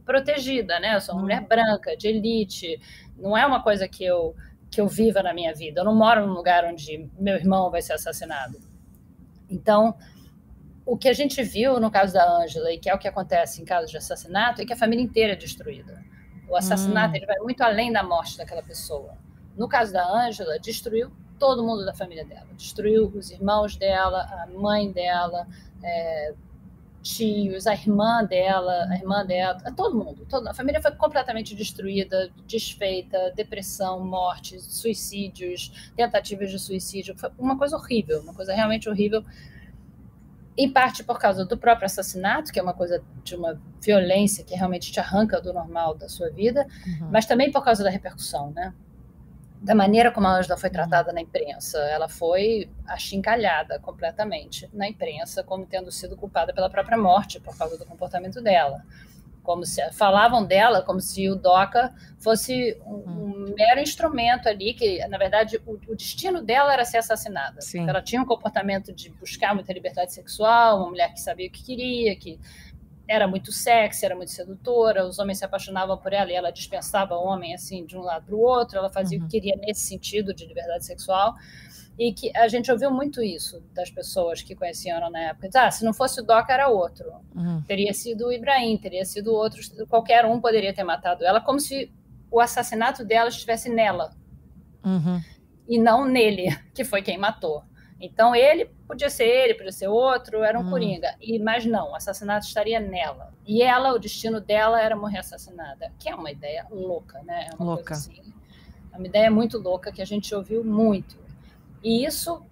[SPEAKER 2] protegida, né? Eu sou uma mulher branca, de elite. Não é uma coisa que eu viva na minha vida. Eu não moro num lugar onde meu irmão vai ser assassinado. Então, o que a gente viu no caso da Ângela, e que é o que acontece em casos de assassinato, é que a família inteira é destruída. O assassinato ele vai muito além da morte daquela pessoa. No caso da Ângela, destruiu todo mundo da família dela. Destruiu os irmãos dela, a mãe dela, tios, a irmã dela, todo mundo. A família foi completamente destruída, desfeita, depressão, mortes, suicídios, tentativas de suicídio. Foi uma coisa horrível, uma coisa realmente horrível. Em parte por causa do próprio assassinato, que é uma coisa de uma violência que realmente te arranca do normal da sua vida, mas também por causa da repercussão, né? Da maneira como a Ângela foi tratada na imprensa. Ela foi achincalhada completamente na imprensa, como tendo sido culpada pela própria morte por causa do comportamento dela. Como se falavam dela como se o Doca fosse um mero instrumento ali, que, na verdade, o destino dela era ser assassinada. Ela tinha um comportamento de buscar muita liberdade sexual, uma mulher que sabia o que queria, que era muito sexy, era muito sedutora, os homens se apaixonavam por ela e ela dispensava o homem assim de um lado para o outro, ela fazia o que queria nesse sentido de liberdade sexual. E que a gente ouviu muito isso das pessoas que conheciam ela na época. Se não fosse o Doca, era outro. Teria sido o Ibrahim, teria sido outro, qualquer um poderia ter matado ela, como se o assassinato dela estivesse nela. E não nele, que foi quem matou. Então, podia ser outro, era um coringa. Mas não, o assassinato estaria nela. E ela, o destino dela era morrer assassinada, que é uma ideia louca, né? É uma coisa assim, é uma ideia muito louca que a gente ouviu muito. E isso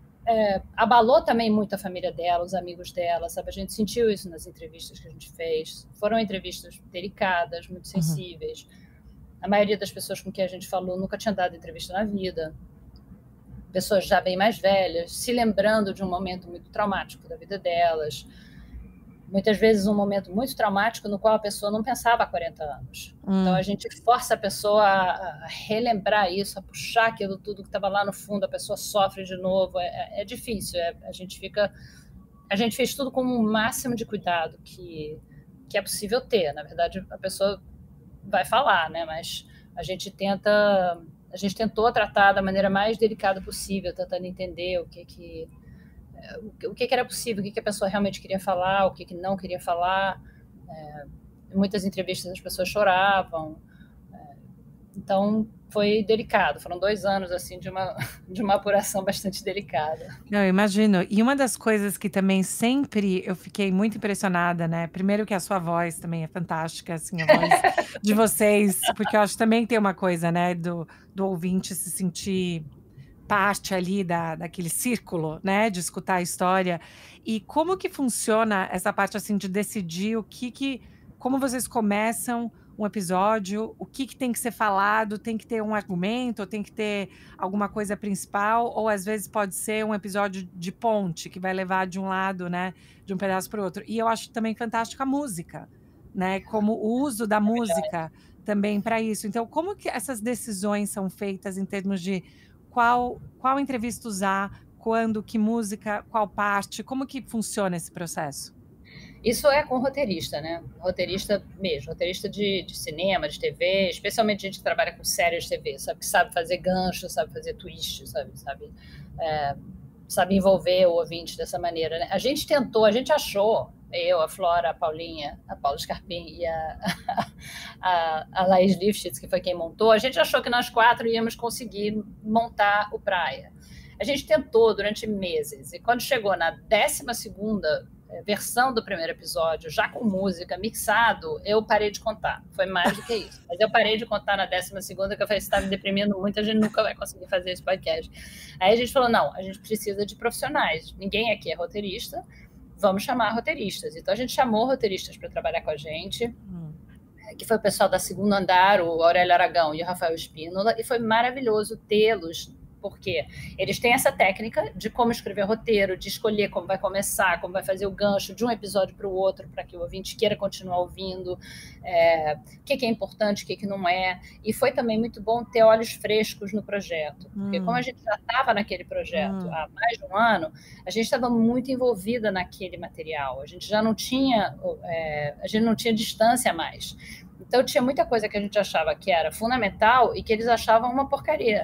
[SPEAKER 2] abalou também muito a família dela, os amigos dela, sabe? A gente sentiu isso nas entrevistas que a gente fez. Foram entrevistas delicadas, muito sensíveis. A maioria das pessoas com quem a gente falou nunca tinha dado entrevista na vida. Pessoas já bem mais velhas, se lembrando de um momento muito traumático da vida delas. Muitas vezes um momento muito traumático no qual a pessoa não pensava há 40 anos. Então a gente força a pessoa a relembrar isso, a puxar aquilo tudo que estava lá no fundo, a pessoa sofre de novo. É difícil, a gente fez tudo com o máximo de cuidado que é possível ter. Na verdade, a pessoa vai falar, né? Mas a gente tenta a gente tentou tratar da maneira mais delicada possível, tentando entender o que era possível, o que a pessoa realmente queria falar, o que não queria falar. Em muitas entrevistas as pessoas choravam. Então, foi delicado. Foram 2 anos assim de uma apuração bastante delicada.
[SPEAKER 3] Não, eu imagino. E uma das coisas que também sempre eu fiquei muito impressionada, né? Primeiro que a sua voz também é fantástica, assim, a voz de vocês, porque eu acho que também tem uma coisa, né, do ouvinte se sentir parte ali daquele círculo, né, de escutar a história. E como que funciona essa parte, assim, de decidir como vocês começam um episódio, o que tem que ser falado, tem que ter um argumento, ou tem que ter alguma coisa principal, ou às vezes pode ser um episódio de ponte, que vai levar de um lado, né, de um pedaço para o outro. E eu acho também fantástica a música, né, como o uso da música também para isso. Então, como que essas decisões são feitas em termos de qual entrevista usar, quando, que música, qual parte, como que funciona esse processo?
[SPEAKER 2] Isso é com roteirista, né? Roteirista mesmo, roteirista de cinema, de TV, especialmente gente que trabalha com séries de TV, sabe? Que sabe fazer gancho, sabe fazer twist, sabe envolver o ouvinte dessa maneira, né? A gente achou, eu, a Flora, a Paulinha, a Paula Scarpim e a Laís Lifshitz, que foi quem montou, a gente achou que nós 4 íamos conseguir montar o Praia. A gente tentou durante meses, e quando chegou na 12ª versão do primeiro episódio, já com música, mixado, eu parei de contar. Foi mais do que isso. Mas eu parei de contar na 12ª, que eu falei, você está me deprimindo muito, a gente nunca vai conseguir fazer esse podcast. Aí a gente falou, não, a gente precisa de profissionais. Ninguém aqui é roteirista, vamos chamar roteiristas. Então a gente chamou roteiristas para trabalhar com a gente, que foi o pessoal da Segundo Andar, o Aurélio Aragão e o Rafael Espínola, e foi maravilhoso tê-los, porque eles têm essa técnica de como escrever roteiro, de escolher como vai começar, como vai fazer o gancho de um episódio para o outro, para que o ouvinte queira continuar ouvindo, o que é importante, o que não é. E foi também muito bom ter olhos frescos no projeto, porque como a gente já estava naquele projeto há mais de um ano, a gente estava muito envolvida naquele material, a gente já não tinha, a gente não tinha distância mais. Então tinha muita coisa que a gente achava que era fundamental e que eles achavam uma porcaria.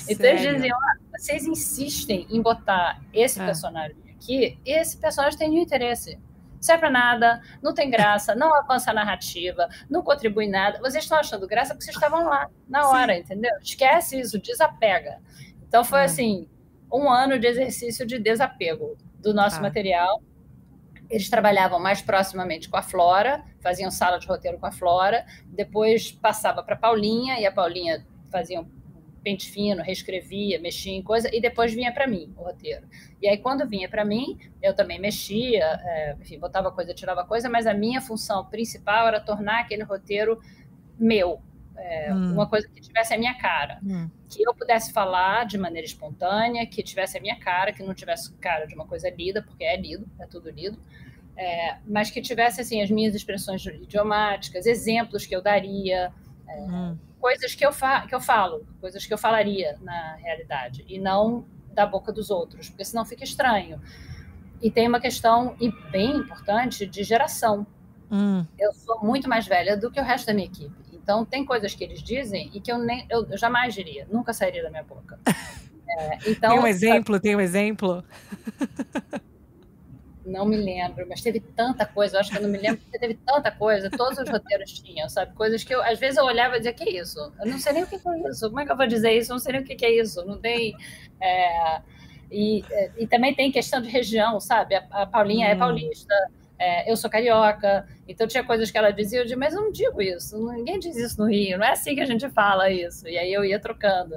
[SPEAKER 2] Então eles diziam, vocês insistem em botar esse personagem aqui, esse personagem tem nenhum interesse. Não serve pra nada, não tem graça, não avança a narrativa, não contribui nada. Vocês estão achando graça porque vocês estavam lá na hora, entendeu? Esquece isso, desapega. Então foi assim, um ano de exercício de desapego do nosso material. Eles trabalhavam mais proximamente com a Flora, faziam sala de roteiro com a Flora, depois passava para a Paulinha, e a Paulinha fazia um pente fino, reescrevia, mexia em coisa, e depois vinha para mim o roteiro. E aí, quando vinha para mim, eu também mexia, enfim, botava coisa, tirava coisa, mas a minha função principal era tornar aquele roteiro meu, uma coisa que tivesse a minha cara, que eu pudesse falar de maneira espontânea, que tivesse a minha cara, que não tivesse cara de uma coisa lida, porque é lido, é tudo lido, mas que tivesse assim as minhas expressões idiomáticas, exemplos que eu daria, coisas que eu falo, coisas que eu falaria na realidade, e não da boca dos outros, porque senão fica estranho. E tem uma questão bem importante de geração. Eu sou muito mais velha do que o resto da minha equipe. Então, tem coisas que eles dizem e que eu jamais diria, nunca sairia da minha boca. Então,
[SPEAKER 3] tem um exemplo?
[SPEAKER 2] Não me lembro, mas teve tanta coisa, eu acho que eu não me lembro, porque teve tanta coisa, todos os roteiros tinham, sabe? Coisas que às vezes eu olhava e dizia, que é isso? Eu não sei nem o que é isso, como é que eu vou dizer isso? Eu não sei nem o que é isso, não tem... E também tem questão de região, sabe? A Paulinha é paulista, eu sou carioca, então tinha coisas que ela dizia, eu dizia, mas eu não digo isso, ninguém diz isso no Rio, não é assim que a gente fala isso, e aí eu ia trocando.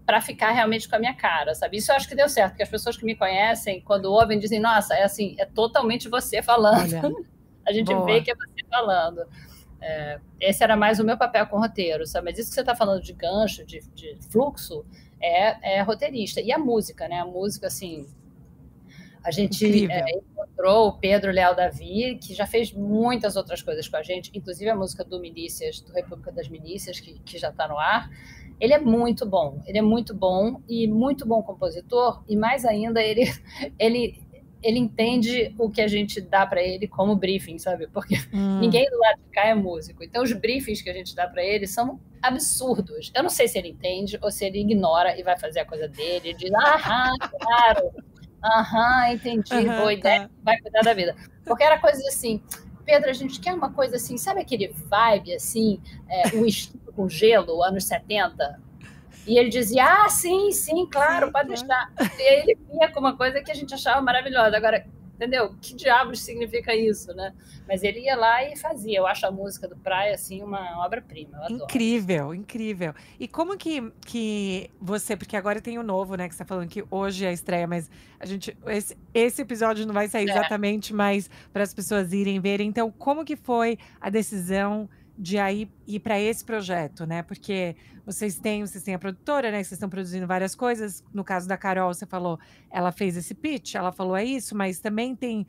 [SPEAKER 2] Para ficar realmente com a minha cara, sabe? Isso eu acho que deu certo, porque as pessoas que me conhecem, quando ouvem, dizem, nossa, é assim, é totalmente você falando. Olha, a gente vê que é você falando. Esse era mais o meu papel com o roteiro, sabe? Mas isso que você está falando de gancho, de fluxo, é roteirista. E a música, né? A música, assim... A gente encontrou o Pedro Leal Davi, que já fez muitas outras coisas com a gente, inclusive a música do Milícias, do República das Milícias, que já está no ar. Ele é muito bom e muito bom compositor, e mais ainda, ele ele entende o que a gente dá para ele como briefing, sabe? Porque ninguém do lado de cá é músico. Então, os briefings que a gente dá para ele são absurdos. Eu não sei se ele entende ou se ele ignora e vai fazer a coisa dele. Ele diz, claro, entendi, boa ideia, vai cuidar da vida. Porque era coisa assim, Pedro, a gente quer uma coisa assim, sabe aquele vibe, assim, o estilo com gelo, anos 70? E ele dizia, sim, claro, pode deixar. E aí ele vinha com uma coisa que a gente achava maravilhosa. Agora, entendeu? Que diabos significa isso, né? Mas ele ia lá e fazia. Eu acho a música do Praia, assim, uma obra-prima. Eu adoro.
[SPEAKER 3] Incrível. E como que você... Porque agora tem o novo, né? Que você tá falando que hoje é a estreia, mas a gente... Esse episódio não vai sair exatamente, mas para as pessoas irem verem. Então, como que foi a decisão de aí ir para esse projeto, né? Porque vocês têm a produtora, né? Vocês estão produzindo várias coisas. No caso da Carol, você falou, ela fez esse pitch, ela falou isso, mas também tem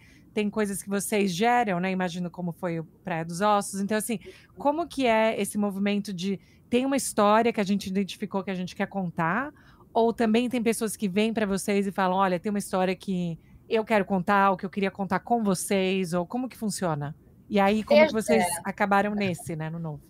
[SPEAKER 3] coisas que vocês geram, né? Imagino como foi o Praia dos Ossos. Então, assim, como que é esse movimento de... Tem uma história que a gente identificou que a gente quer contar? Ou também tem pessoas que vêm para vocês e falam, olha, tem uma história que eu quero contar, ou que eu queria contar com vocês, ou como que funciona? E aí, como que vocês acabaram nesse, né, no novo?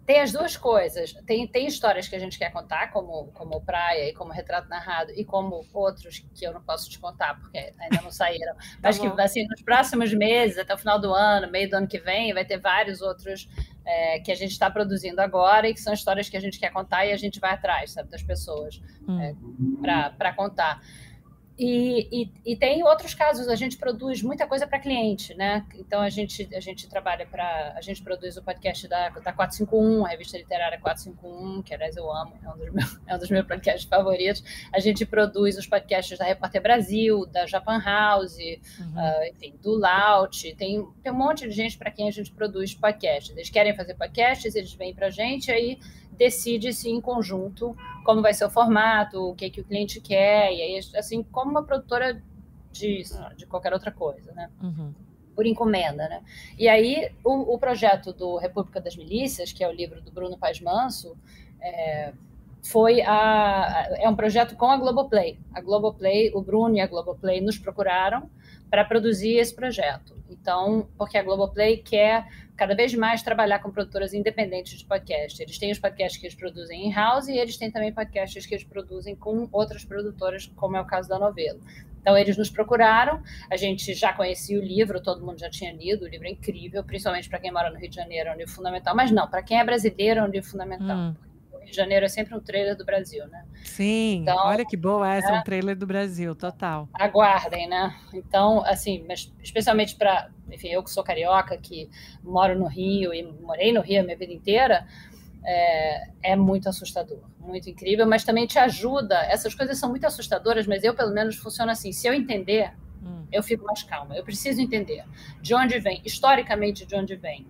[SPEAKER 2] Tem as duas coisas. Tem histórias que a gente quer contar, como Praia e como Retrato Narrado, e como outros que eu não posso te contar, porque ainda não saíram. Mas que, assim, nos próximos meses, até o final do ano, meio do ano que vem, vai ter vários outros que a gente está produzindo agora e que são histórias que a gente quer contar e a gente vai atrás, sabe, das pessoas para contar. E tem outros casos, a gente produz muita coisa para cliente, né? Então a gente trabalha a gente produz o podcast da 451, a revista literária 451, que aliás eu amo, é um dos meus podcasts favoritos. A gente produz os podcasts da Repórter Brasil, da Japan House, enfim, do Laut. Tem um monte de gente para quem a gente produz podcasts. Eles querem fazer podcasts, eles vêm para a gente, aí decide-se em conjunto como vai ser o formato, o que o cliente quer, e aí, assim, como uma produtora de qualquer outra coisa, né? Por encomenda, né? E aí, o projeto do República das Milícias, que é o livro do Bruno Paes Manso, é um projeto com a Globoplay. A Globoplay, o Bruno e a Globoplay nos procuraram para produzir esse projeto. Então, porque a Globoplay quer cada vez mais trabalhar com produtoras independentes de podcast. Eles têm os podcasts que eles produzem in-house e eles têm também podcasts que eles produzem com outras produtoras, como é o caso da Novelo. Então, eles nos procuraram, a gente já conhecia o livro, todo mundo já tinha lido, o livro é incrível, principalmente para quem mora no Rio de Janeiro, é um livro fundamental, mas não, para quem é brasileiro é um livro fundamental. O Rio de Janeiro é sempre um trailer do Brasil, né?
[SPEAKER 3] Sim, então, olha que boa essa, um trailer do Brasil, total.
[SPEAKER 2] Aguardem, né? Então, assim, mas especialmente para, enfim, eu que sou carioca, que moro no Rio e morei no Rio a minha vida inteira, é muito assustador, muito incrível, mas também te ajuda. Essas coisas são muito assustadoras, mas eu, pelo menos, funciono assim. Se eu entender, eu fico mais calma. Eu preciso entender de onde vem, historicamente, de onde vem.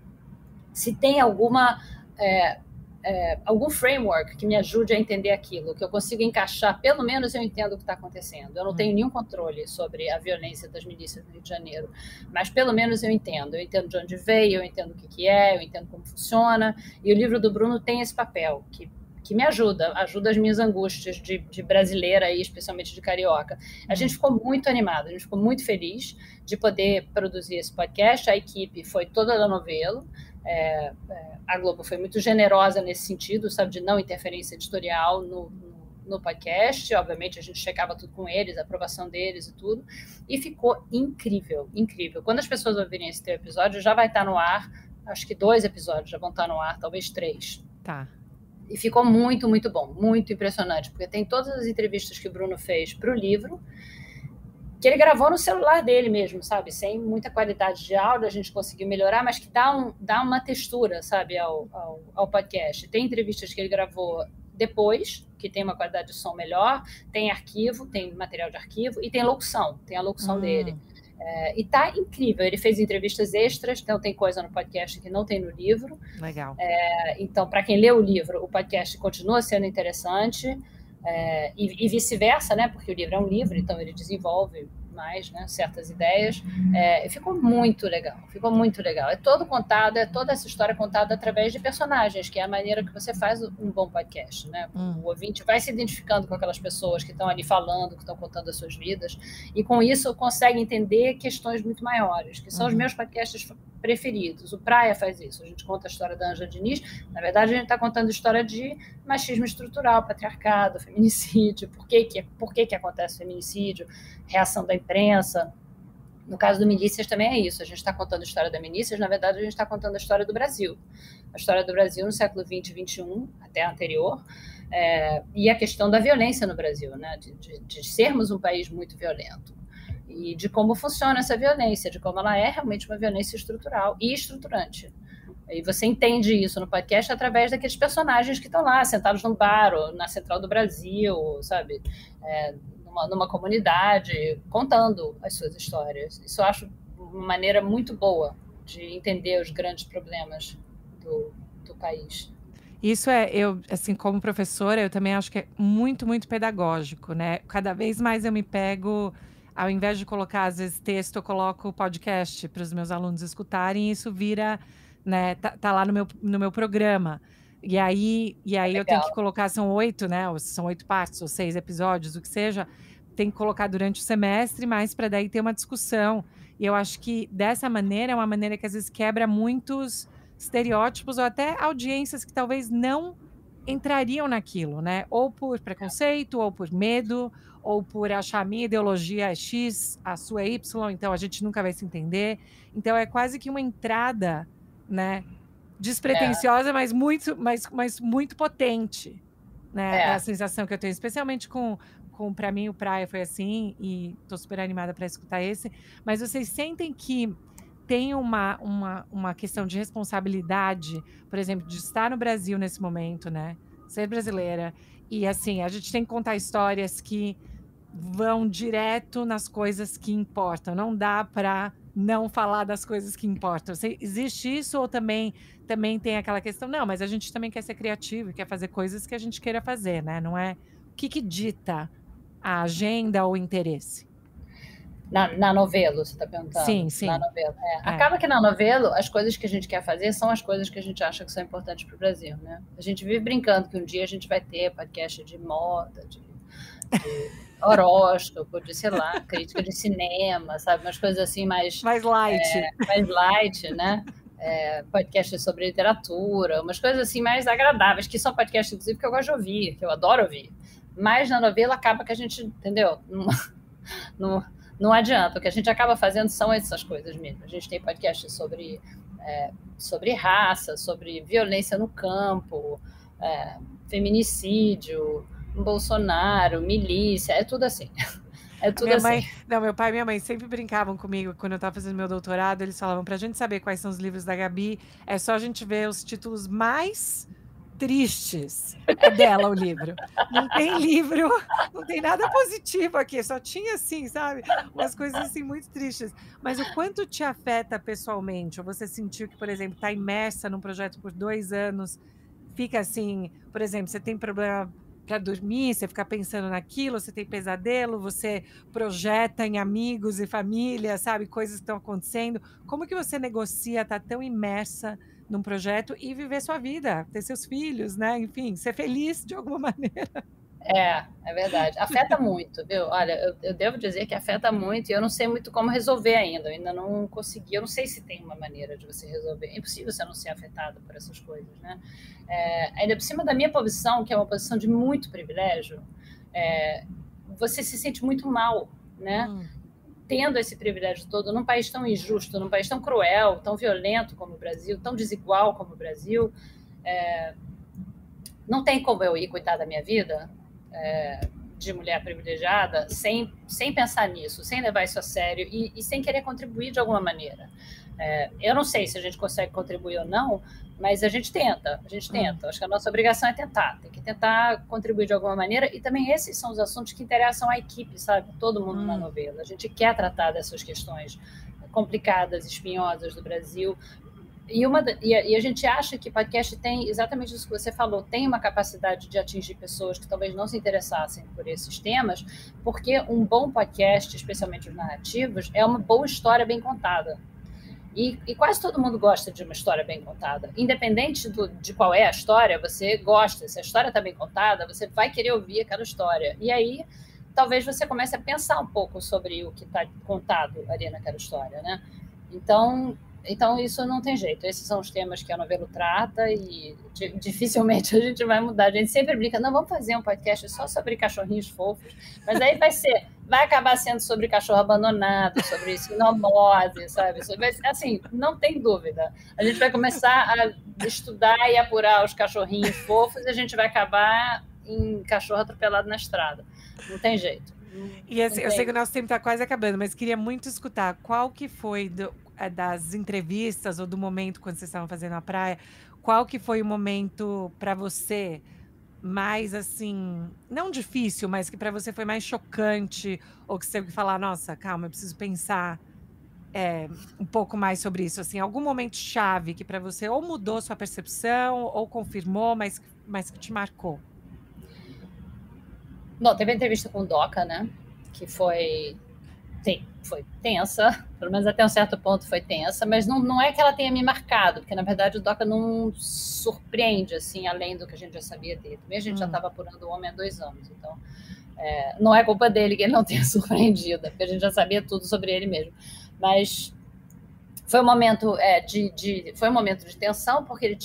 [SPEAKER 2] Se tem algum framework que me ajude a entender aquilo, que eu consiga encaixar, pelo menos eu entendo o que está acontecendo. Eu não tenho nenhum controle sobre a violência das milícias no Rio de Janeiro, mas pelo menos eu entendo de onde veio, eu entendo o que é, eu entendo como funciona, e o livro do Bruno tem esse papel, que me ajuda as minhas angústias de brasileira e especialmente de carioca. A gente ficou muito animado, a gente ficou muito feliz de poder produzir esse podcast, a equipe foi toda da Novelo, a Globo foi muito generosa nesse sentido, sabe, de não interferência editorial no podcast, obviamente a gente checava tudo com eles, a aprovação deles e tudo, e ficou incrível, incrível. Quando as pessoas ouvirem esse teu episódio, já vai estar no ar, acho que 2 episódios já vão estar no ar, talvez 3.
[SPEAKER 3] Tá.
[SPEAKER 2] E ficou muito, muito bom, muito impressionante, porque tem todas as entrevistas que o Bruno fez para o livro, que ele gravou no celular dele mesmo, sabe? Sem muita qualidade de áudio, a gente conseguiu melhorar, mas que dá uma textura, sabe, ao podcast. Tem entrevistas que ele gravou depois, que tem uma qualidade de som melhor, tem arquivo, tem material de arquivo, e tem locução, tem a locução dele. E tá incrível, ele fez entrevistas extras, então tem coisa no podcast que não tem no livro.
[SPEAKER 3] Legal.
[SPEAKER 2] Então, para quem lê o livro, o podcast continua sendo interessante, e vice-versa, né? Porque o livro é um livro, então ele desenvolve mais, né, certas ideias, ficou muito legal, é todo contado, é toda essa história contada através de personagens, que é a maneira que você faz um bom podcast, né? O ouvinte vai se identificando com aquelas pessoas que estão ali falando, que estão contando as suas vidas, e com isso consegue entender questões muito maiores, que são os meus podcasts preferidos. O Praia faz isso, a gente conta a história da Ângela Diniz, na verdade a gente está contando a história de machismo estrutural, patriarcado, feminicídio, por que acontece feminicídio, reação da imprensa. No caso do Milícias também é isso, a gente está contando a história da Milícias, na verdade a gente está contando a história do Brasil no século XX e XXI, até anterior, e a questão da violência no Brasil, né? de sermos um país muito violento, e de como funciona essa violência, de como ela é realmente uma violência estrutural e estruturante. E você entende isso no podcast através daqueles personagens que estão lá, sentados num bar, ou na Central do Brasil, sabe? Numa comunidade, contando as suas histórias. Isso eu acho uma maneira muito boa de entender os grandes problemas do país.
[SPEAKER 3] Isso eu, assim, como professora, eu também acho que é muito, muito pedagógico, né? Cada vez mais eu me pego, ao invés de colocar, às vezes, texto, eu coloco podcast para os meus alunos escutarem, e isso vira, né? Tá lá no meu programa. E aí eu tenho que colocar, são 8, né? São 8 partes, ou 6 episódios, o que seja. Tem que colocar durante o semestre, mas para daí ter uma discussão. E eu acho que dessa maneira é uma maneira que às vezes quebra muitos estereótipos ou até audiências que talvez não entrariam naquilo, né? Ou por preconceito, ou por medo, ou por achar a minha ideologia é X, a sua é Y, então a gente nunca vai se entender. Então é quase que uma entrada, né? Despretensiosa, mas muito potente, né? É a sensação que eu tenho, especialmente para mim o Praia foi assim, e tô super animada para escutar esse. Mas vocês sentem que tem uma questão de responsabilidade, por exemplo, de estar no Brasil nesse momento, né? Ser brasileira. E assim, a gente tem que contar histórias que vão direto nas coisas que importam. Não dá para não falar das coisas que importam. Existe isso ou também tem aquela questão, não, mas a gente também quer ser criativo, quer fazer coisas que a gente queira fazer, né? Não é o que dita a agenda ou o interesse.
[SPEAKER 2] Na novela, você está perguntando?
[SPEAKER 3] Sim.
[SPEAKER 2] Na novela. Acaba que na novela, as coisas que a gente quer fazer são as coisas que a gente acha que são importantes para o Brasil, né? A gente vive brincando que um dia a gente vai ter podcast de moda, de horóscopo, de, sei lá, crítica de cinema, sabe? Umas coisas assim mais
[SPEAKER 3] light.
[SPEAKER 2] Mais light, né? Podcasts sobre literatura, umas coisas assim mais agradáveis, que são podcasts, inclusive, que eu gosto de ouvir, que eu adoro ouvir. Mas na novela acaba que a gente, entendeu? Não adianta. O que a gente acaba fazendo são essas coisas mesmo. A gente tem podcasts sobre raça, sobre violência no campo, feminicídio, Bolsonaro, milícia, é tudo assim. É tudo assim.
[SPEAKER 3] Meu pai e minha mãe sempre brincavam comigo quando eu estava fazendo meu doutorado. Eles falavam, pra gente saber quais são os livros da Gabi, é só a gente ver os títulos mais tristes. É dela o livro. Não tem livro, não tem nada positivo aqui, só tinha assim, sabe? Umas coisas assim muito tristes. Mas o quanto te afeta pessoalmente? Ou você sentiu que, por exemplo, está imersa num projeto por 2 anos, fica assim, por exemplo, você tem problema para dormir, você fica pensando naquilo, você tem pesadelo, você projeta em amigos e família, sabe? Coisas que estão acontecendo. Como que você negocia estar tão imersa num projeto e viver sua vida, ter seus filhos, né? Enfim, ser feliz de alguma maneira.
[SPEAKER 2] É verdade. Afeta muito, viu? Olha, eu devo dizer que afeta muito e eu não sei muito como resolver ainda. Eu ainda não consegui. Eu não sei se tem uma maneira de você resolver. É impossível você não ser afetado por essas coisas, né? Ainda por cima da minha posição, que é uma posição de muito privilégio, você se sente muito mal, né? Tendo esse privilégio todo num país tão injusto, num país tão cruel, tão violento como o Brasil, tão desigual como o Brasil, não tem como eu ir cuidar da minha vida de mulher privilegiada sem pensar nisso, sem levar isso a sério e sem querer contribuir de alguma maneira. Eu não sei se a gente consegue contribuir ou não, mas a gente tenta. Acho que a nossa obrigação é tentar. Tem que tentar contribuir de alguma maneira. E também esses são os assuntos que interessam à equipe, sabe? Todo mundo na novela. A gente quer tratar dessas questões complicadas, espinhosas do Brasil, E a gente acha que podcast tem exatamente isso que você falou, tem uma capacidade de atingir pessoas que talvez não se interessassem por esses temas, porque um bom podcast, especialmente os narrativos, é uma boa história bem contada. E quase todo mundo gosta de uma história bem contada. Independente de qual é a história, você gosta. Se a história está bem contada, você vai querer ouvir aquela história. E aí, talvez você comece a pensar um pouco sobre o que está contado ali naquela história, né? Então, isso não tem jeito. Esses são os temas que a novela trata e dificilmente a gente vai mudar. A gente sempre brinca, não, vamos fazer um podcast só sobre cachorrinhos fofos, mas aí vai acabar sendo sobre cachorro abandonado, sobre sinomose, sabe? Assim, não tem dúvida. A gente vai começar a estudar e apurar os cachorrinhos fofos e a gente vai acabar em cachorro atropelado na estrada. Não tem jeito.
[SPEAKER 3] E assim, eu sei que o nosso tempo está quase acabando, mas queria muito escutar qual que foi das entrevistas ou do momento quando vocês estavam fazendo a praia, qual que foi o momento para você mais assim, não difícil, mas que para você foi mais chocante, ou que você teve que falar, nossa, calma, eu preciso pensar um pouco mais sobre isso, assim, algum momento chave que para você ou mudou sua percepção ou confirmou, mas que te marcou?
[SPEAKER 2] Bom, teve a entrevista com o Doca, né? Que foi tensa, pelo menos até um certo ponto foi tensa, mas não é que ela tenha me marcado, porque na verdade o Doca não surpreende, assim, além do que a gente já sabia dele. Também a gente já estava apurando o homem há 2 anos, então não é culpa dele que ele não tenha surpreendido, porque a gente já sabia tudo sobre ele mesmo. Mas foi um momento foi um momento de tensão, porque ele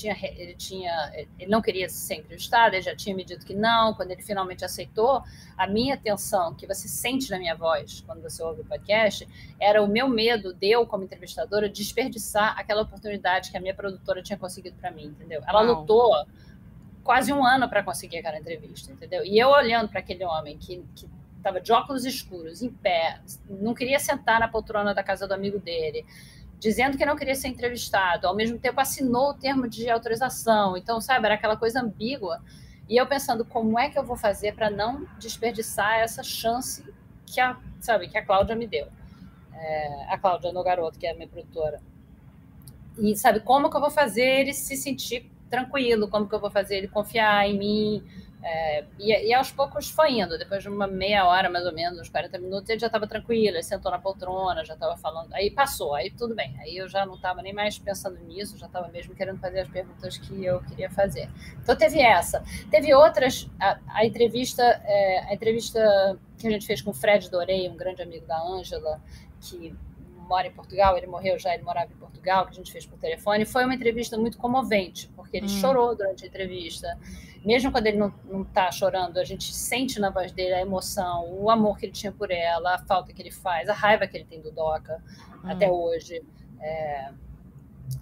[SPEAKER 2] não queria ser entrevistado, ele já tinha me dito que não. Quando ele finalmente aceitou, a minha tensão, que você sente na minha voz quando você ouve o podcast, era o meu medo de eu, como entrevistadora, desperdiçar aquela oportunidade que a minha produtora tinha conseguido para mim, entendeu? Ela lutou quase 1 ano para conseguir aquela entrevista, entendeu? E eu olhando para aquele homem que estava de óculos escuros, em pé, não queria sentar na poltrona da casa do amigo dele, dizendo que não queria ser entrevistado, ao mesmo tempo assinou o termo de autorização. Então, sabe, era aquela coisa ambígua. E eu pensando, como é que eu vou fazer para não desperdiçar essa chance que a Cláudia me deu? A Cláudia Nogaroto, que é a minha produtora. E, sabe, como que eu vou fazer ele se sentir tranquilo? Como que eu vou fazer ele confiar em mim? E aos poucos foi indo. Depois de uma meia hora, mais ou menos, uns 40 minutos, ele já estava tranquilo, ele sentou na poltrona, já estava falando. Aí passou, aí tudo bem. Aí eu já não estava nem mais pensando nisso, já estava mesmo querendo fazer as perguntas que eu queria fazer. Então teve essa. Teve outras. A entrevista que a gente fez com o Fred Dorei, um grande amigo da Ângela, que mora em Portugal, ele morreu já, ele morava em Portugal, que a gente fez por telefone. Foi uma entrevista muito comovente, porque ele chorou durante a entrevista. Mesmo quando ele não está chorando, a gente sente na voz dele a emoção, o amor que ele tinha por ela, a falta que ele faz, a raiva que ele tem do Doca até hoje.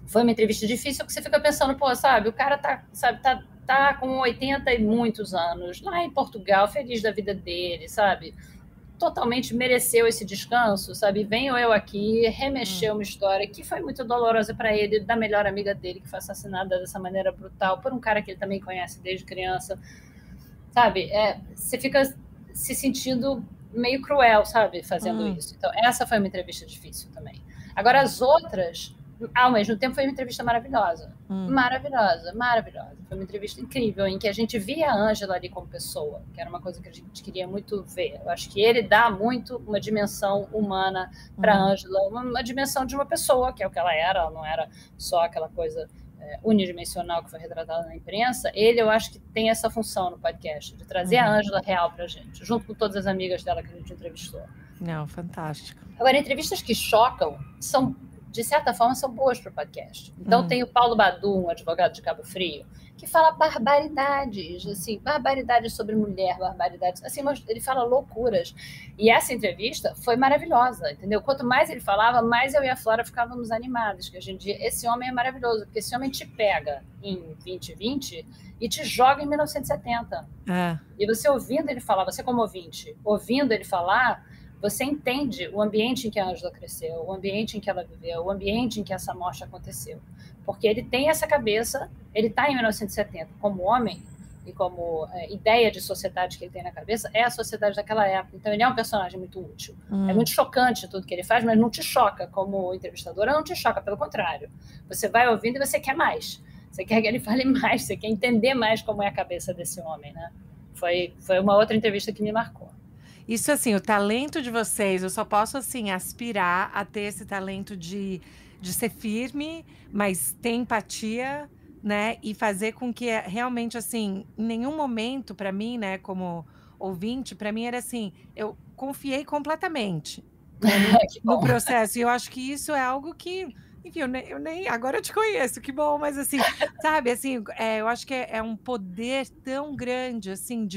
[SPEAKER 2] Foi uma entrevista difícil, porque você fica pensando, pô, sabe, o cara tá com 80 e muitos anos, lá em Portugal, feliz da vida dele, sabe? Totalmente mereceu esse descanso, sabe? Venho eu aqui remexer uma história que foi muito dolorosa para ele, da melhor amiga dele, que foi assassinada dessa maneira brutal, por um cara que ele também conhece desde criança, sabe? Você fica se sentindo meio cruel, sabe? Fazendo isso. Então, essa foi uma entrevista difícil também. Agora, as outras, ao mesmo tempo, foi uma entrevista maravilhosa. Maravilhosa. Foi uma entrevista incrível, em que a gente via a Ângela ali como pessoa, que era uma coisa que a gente queria muito ver. Eu acho que ele dá muito uma dimensão humana para a Ângela, uma dimensão de uma pessoa, que é o que ela não era só aquela coisa unidimensional que foi retratada na imprensa. Eu acho que tem essa função no podcast, de trazer a Ângela real para a gente, junto com todas as amigas dela que a gente entrevistou.
[SPEAKER 3] Não, fantástico.
[SPEAKER 2] Agora, entrevistas que chocam de certa forma, são boas para o podcast. Então, tem o Paulo Badu, um advogado de Cabo Frio, que fala barbaridades, assim, barbaridades sobre mulher, barbaridades, assim, mas ele fala loucuras. E essa entrevista foi maravilhosa, entendeu? Quanto mais ele falava, mais eu e a Flora ficávamos animados, que hoje em dia, esse homem é maravilhoso, porque esse homem te pega em 2020 e te joga em 1970. E você ouvindo ele falar, você como ouvinte, ouvindo ele falar, você entende o ambiente em que a Ângela cresceu, o ambiente em que ela viveu, o ambiente em que essa morte aconteceu. Porque ele tem essa cabeça, ele está em 1970 como homem, e como ideia de sociedade que ele tem na cabeça, é a sociedade daquela época. Então ele é um personagem muito útil. É muito chocante tudo que ele faz, mas não te choca como entrevistadora, não te choca, pelo contrário. Você vai ouvindo e você quer mais. Você quer que ele fale mais, você quer entender mais como é a cabeça desse homem, né? Foi uma outra entrevista que me marcou.
[SPEAKER 3] Isso, assim, o talento de vocês, eu só posso, assim, aspirar a ter esse talento de ser firme, mas ter empatia, né? E fazer com que realmente, assim, em nenhum momento, para mim, né, como ouvinte, para mim era assim, eu confiei completamente, né, no processo. E eu acho que isso é algo que, enfim, eu nem agora eu te conheço, que bom, mas assim, sabe, assim, eu acho que é um poder tão grande, assim,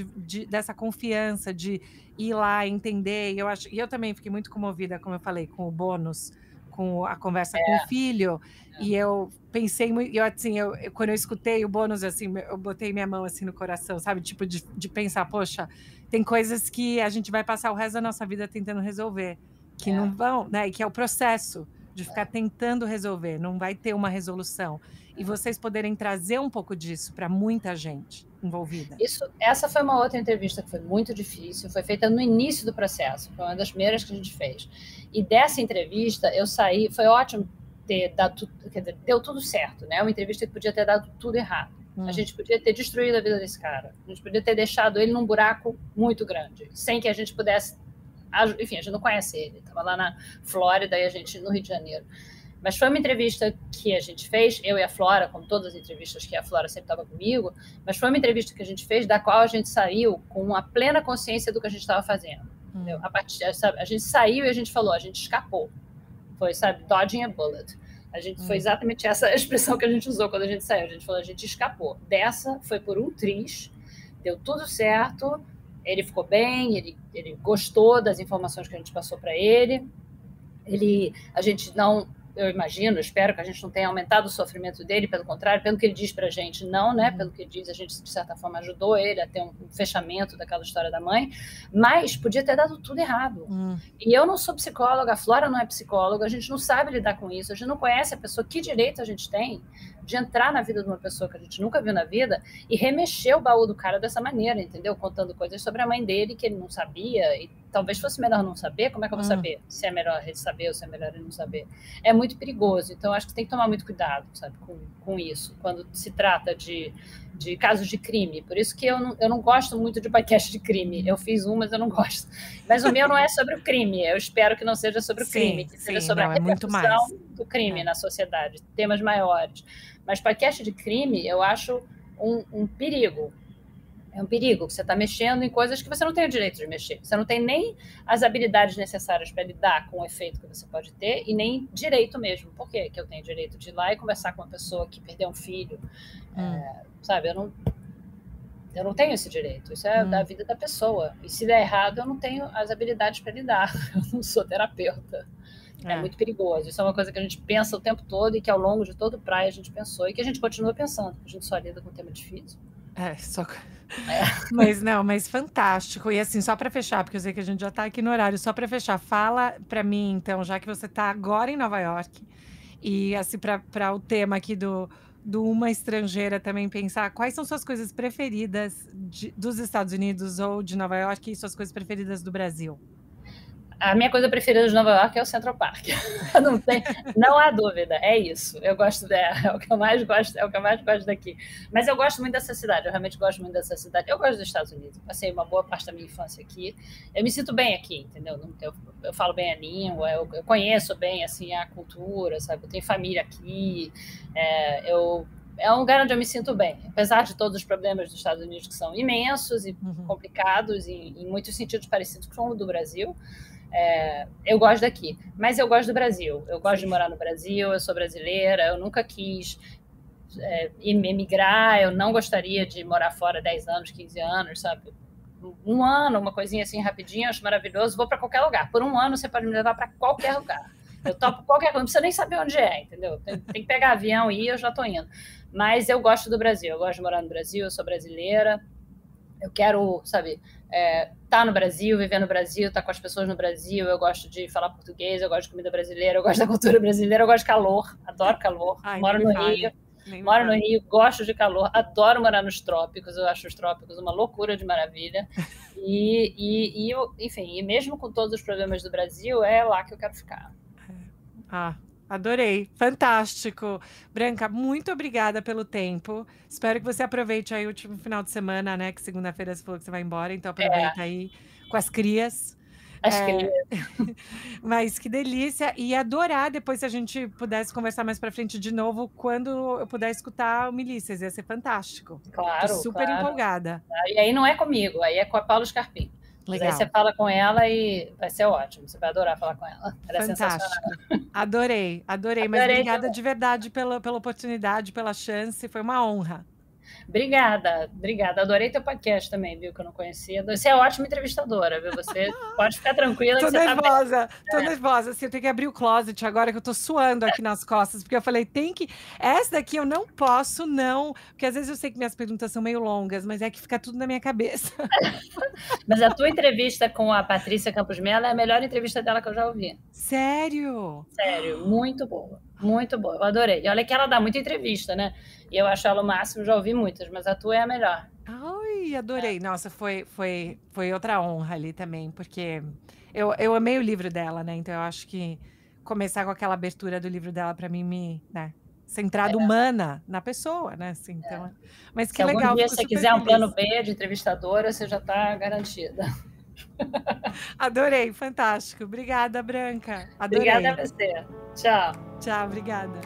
[SPEAKER 3] dessa confiança, de ir lá, entender. E eu também fiquei muito comovida, como eu falei, com o bônus, com a conversa com o filho. E eu pensei muito, assim, quando eu escutei o bônus, assim, eu botei minha mão assim no coração, sabe? Tipo, de pensar, poxa, tem coisas que a gente vai passar o resto da nossa vida tentando resolver, que não vão, né? E que é o processo de ficar tentando resolver, não vai ter uma resolução. E vocês poderem trazer um pouco disso para muita gente envolvida.
[SPEAKER 2] Essa foi uma outra entrevista que foi muito difícil, foi feita no início do processo, foi uma das primeiras que a gente fez. E dessa entrevista eu saí, foi ótimo ter dado, quer dizer, deu tudo certo, né? Uma entrevista que podia ter dado tudo errado. A gente podia ter destruído a vida desse cara, a gente podia ter deixado ele num buraco muito grande, sem que a gente pudesse, enfim, a gente não conhece ele, estava lá na Flórida e a gente no Rio de Janeiro. Mas foi uma entrevista que a gente fez, eu e a Flora, como todas as entrevistas que a Flora sempre estava comigo, mas foi uma entrevista que a gente fez da qual a gente saiu com a plena consciência do que a gente estava fazendo. Entendeu? A gente saiu e a gente falou, a gente escapou. Foi, sabe, dodging a bullet. Foi exatamente essa a expressão que a gente usou quando a gente saiu. A gente falou, a gente escapou. Dessa foi por um triz, deu tudo certo, ele ficou bem, ele gostou das informações que a gente passou para ele. A gente não... Eu imagino, espero que a gente não tenha aumentado o sofrimento dele, pelo contrário, pelo que ele diz pra gente, não, né? Pelo que ele diz, a gente, de certa forma, ajudou ele a ter um fechamento daquela história da mãe, mas podia ter dado tudo errado. E eu não sou psicóloga, a Flora não é psicóloga, a gente não sabe lidar com isso, a gente não conhece a pessoa, que direito a gente tem de entrar na vida de uma pessoa que a gente nunca viu na vida e remexer o baú do cara dessa maneira, entendeu? Contando coisas sobre a mãe dele que ele não sabia, e talvez fosse melhor não saber. Como é que eu vou saber se é melhor ele saber ou se é melhor ele não saber? É muito perigoso, então acho que tem que tomar muito cuidado, sabe, com isso, quando se trata de casos de crime. Por isso que eu não gosto muito de podcast de crime. Eu fiz mas eu não gosto. Mas o meu não é sobre o crime, eu espero que não seja sobre o crime, que seja sobre a repercussão do crime na sociedade, temas maiores. Mas podcast de crime, eu acho um perigo. É um perigo, que você está mexendo em coisas que você não tem o direito de mexer. Você não tem nem as habilidades necessárias para lidar com o efeito que você pode ter, e nem direito mesmo. Por quê? Que eu tenho direito de ir lá e conversar com uma pessoa que perdeu um filho. Sabe, eu não tenho esse direito. Isso é da vida da pessoa. E se der errado, eu não tenho as habilidades para lidar. Eu não sou terapeuta. É muito perigoso. Isso é uma coisa que a gente pensa o tempo todo e que ao longo de todo o Praia a gente pensou e que a gente continua pensando. A gente só lida com um tema difícil.
[SPEAKER 3] Mas fantástico. E assim, só para fechar, porque eu sei que a gente já está aqui no horário, só para fechar, fala para mim, então, já que você está agora em Nova York, e assim, para o tema aqui do Uma Estrangeira também pensar, quais são suas coisas preferidas dos Estados Unidos ou de Nova York e suas coisas preferidas do Brasil?
[SPEAKER 2] A minha coisa preferida de Nova York é o Central Park. Não há dúvida, é isso. Eu gosto, é o que eu mais gosto daqui. Mas eu gosto muito dessa cidade, eu realmente gosto muito dessa cidade. Eu gosto dos Estados Unidos, passei uma boa parte da minha infância aqui. Eu me sinto bem aqui, entendeu? Eu falo bem a língua, eu conheço bem assim, a cultura, sabe? Eu tenho família aqui, é um lugar onde eu me sinto bem, apesar de todos os problemas dos Estados Unidos, que são imensos e complicados, e em muitos sentidos parecidos com o do Brasil. Eu gosto daqui, mas eu gosto do Brasil, eu gosto de morar no Brasil, eu sou brasileira, eu nunca quis emigrar, eu não gostaria de morar fora 10 anos, 15 anos, sabe? Um ano, uma coisinha assim rapidinho, eu acho maravilhoso, vou para qualquer lugar. Por um ano você pode me levar para qualquer lugar. Eu topo qualquer coisa, não precisa nem saber onde é, entendeu? Tem que pegar avião e ir, eu já estou indo. Mas eu gosto do Brasil, eu gosto de morar no Brasil, eu sou brasileira, eu quero, sabe, tá no Brasil, viver no Brasil, tá com as pessoas no Brasil, eu gosto de falar português, eu gosto de comida brasileira, eu gosto da cultura brasileira, eu gosto de calor, adoro calor, moro no Rio. Moro no Rio, gosto de calor, adoro morar nos trópicos, eu acho os trópicos uma loucura de maravilha. Enfim, e mesmo com todos os problemas do Brasil, é lá que eu quero ficar.
[SPEAKER 3] Adorei, fantástico. Branca, muito obrigada pelo tempo. Espero que você aproveite aí o último final de semana, né? Que segunda-feira você falou que você vai embora, então aproveita aí com as crias.
[SPEAKER 2] As crias.
[SPEAKER 3] Mas que delícia, e adorar depois se a gente pudesse conversar mais pra frente de novo, quando eu puder escutar o Milícias, ia ser fantástico.
[SPEAKER 2] Claro,
[SPEAKER 3] tô super empolgada.
[SPEAKER 2] E aí não é comigo, aí é com a Paula Scarpim. Mas aí você fala com ela e vai ser ótimo, você vai adorar falar com ela. Ela é sensacional.
[SPEAKER 3] Adorei, mas obrigada de verdade pela oportunidade, pela chance, foi uma honra.
[SPEAKER 2] Obrigada. Adorei teu podcast também, viu, que eu não conhecia. Você é ótima entrevistadora, viu? Você pode ficar tranquila que você
[SPEAKER 3] nervosa, tô nervosa. Assim, eu tenho que abrir o closet agora que eu tô suando aqui nas costas, porque eu falei, essa daqui eu não posso, não. Porque às vezes eu sei que minhas perguntas são meio longas, mas é que fica tudo na minha cabeça.
[SPEAKER 2] Mas a tua entrevista com a Patrícia Campos Mello é a melhor entrevista dela que eu já ouvi.
[SPEAKER 3] Sério?
[SPEAKER 2] Sério, muito boa. Muito boa, eu adorei. E olha que ela dá muita entrevista, né? E eu acho ela o máximo, já ouvi muitas, mas a tua é a melhor.
[SPEAKER 3] Ai, adorei. Nossa, foi outra honra ali também, porque eu amei o livro dela, né? Então eu acho que começar com aquela abertura do livro dela para mim centrada humana na pessoa, né? Assim, então, mas que
[SPEAKER 2] se
[SPEAKER 3] legal.
[SPEAKER 2] Se algum dia você quiser um plano B de entrevistadora, você já está garantida.
[SPEAKER 3] Adorei, fantástico. Obrigada, Branca. Adorei.
[SPEAKER 2] Obrigada a você. Tchau.
[SPEAKER 3] Tchau, obrigada.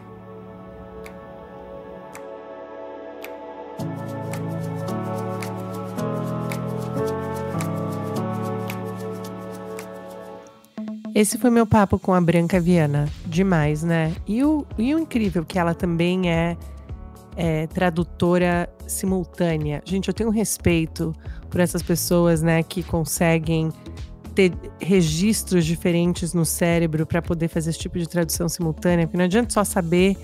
[SPEAKER 1] Esse foi meu papo com a Branca Viana. Demais, né? E o incrível que ela também é tradutora simultânea. Gente, eu tenho um respeito por essas pessoas, né, que conseguem ter registros diferentes no cérebro para poder fazer esse tipo de tradução simultânea, porque não adianta só saber,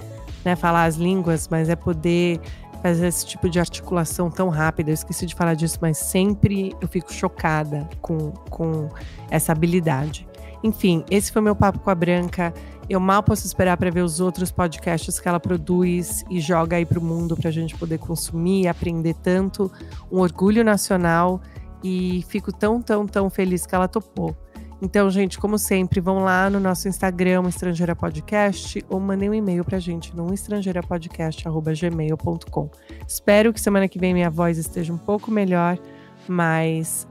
[SPEAKER 1] né, falar as línguas, mas é poder fazer esse tipo de articulação tão rápida. Eu esqueci de falar disso, mas sempre eu fico chocada com essa habilidade. Enfim, esse foi meu papo com a Branca. Eu mal posso esperar para ver os outros podcasts que ela produz e joga aí para o mundo para a gente poder consumir e aprender tanto. Um orgulho nacional, e fico tão feliz que ela topou. Então, gente, como sempre, vão lá no nosso Instagram, Estrangeira Podcast, ou mandem um e-mail pra gente no estrangeirapodcast@gmail.com. Espero que semana que vem minha voz esteja um pouco melhor, mas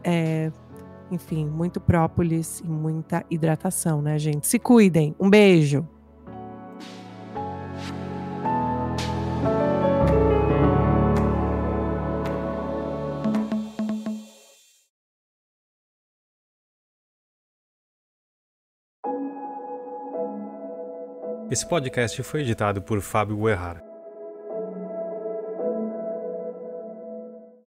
[SPEAKER 1] enfim, muito própolis e muita hidratação, né, gente? Se cuidem. Um beijo!
[SPEAKER 4] Esse podcast foi editado por Fábio Guerrara.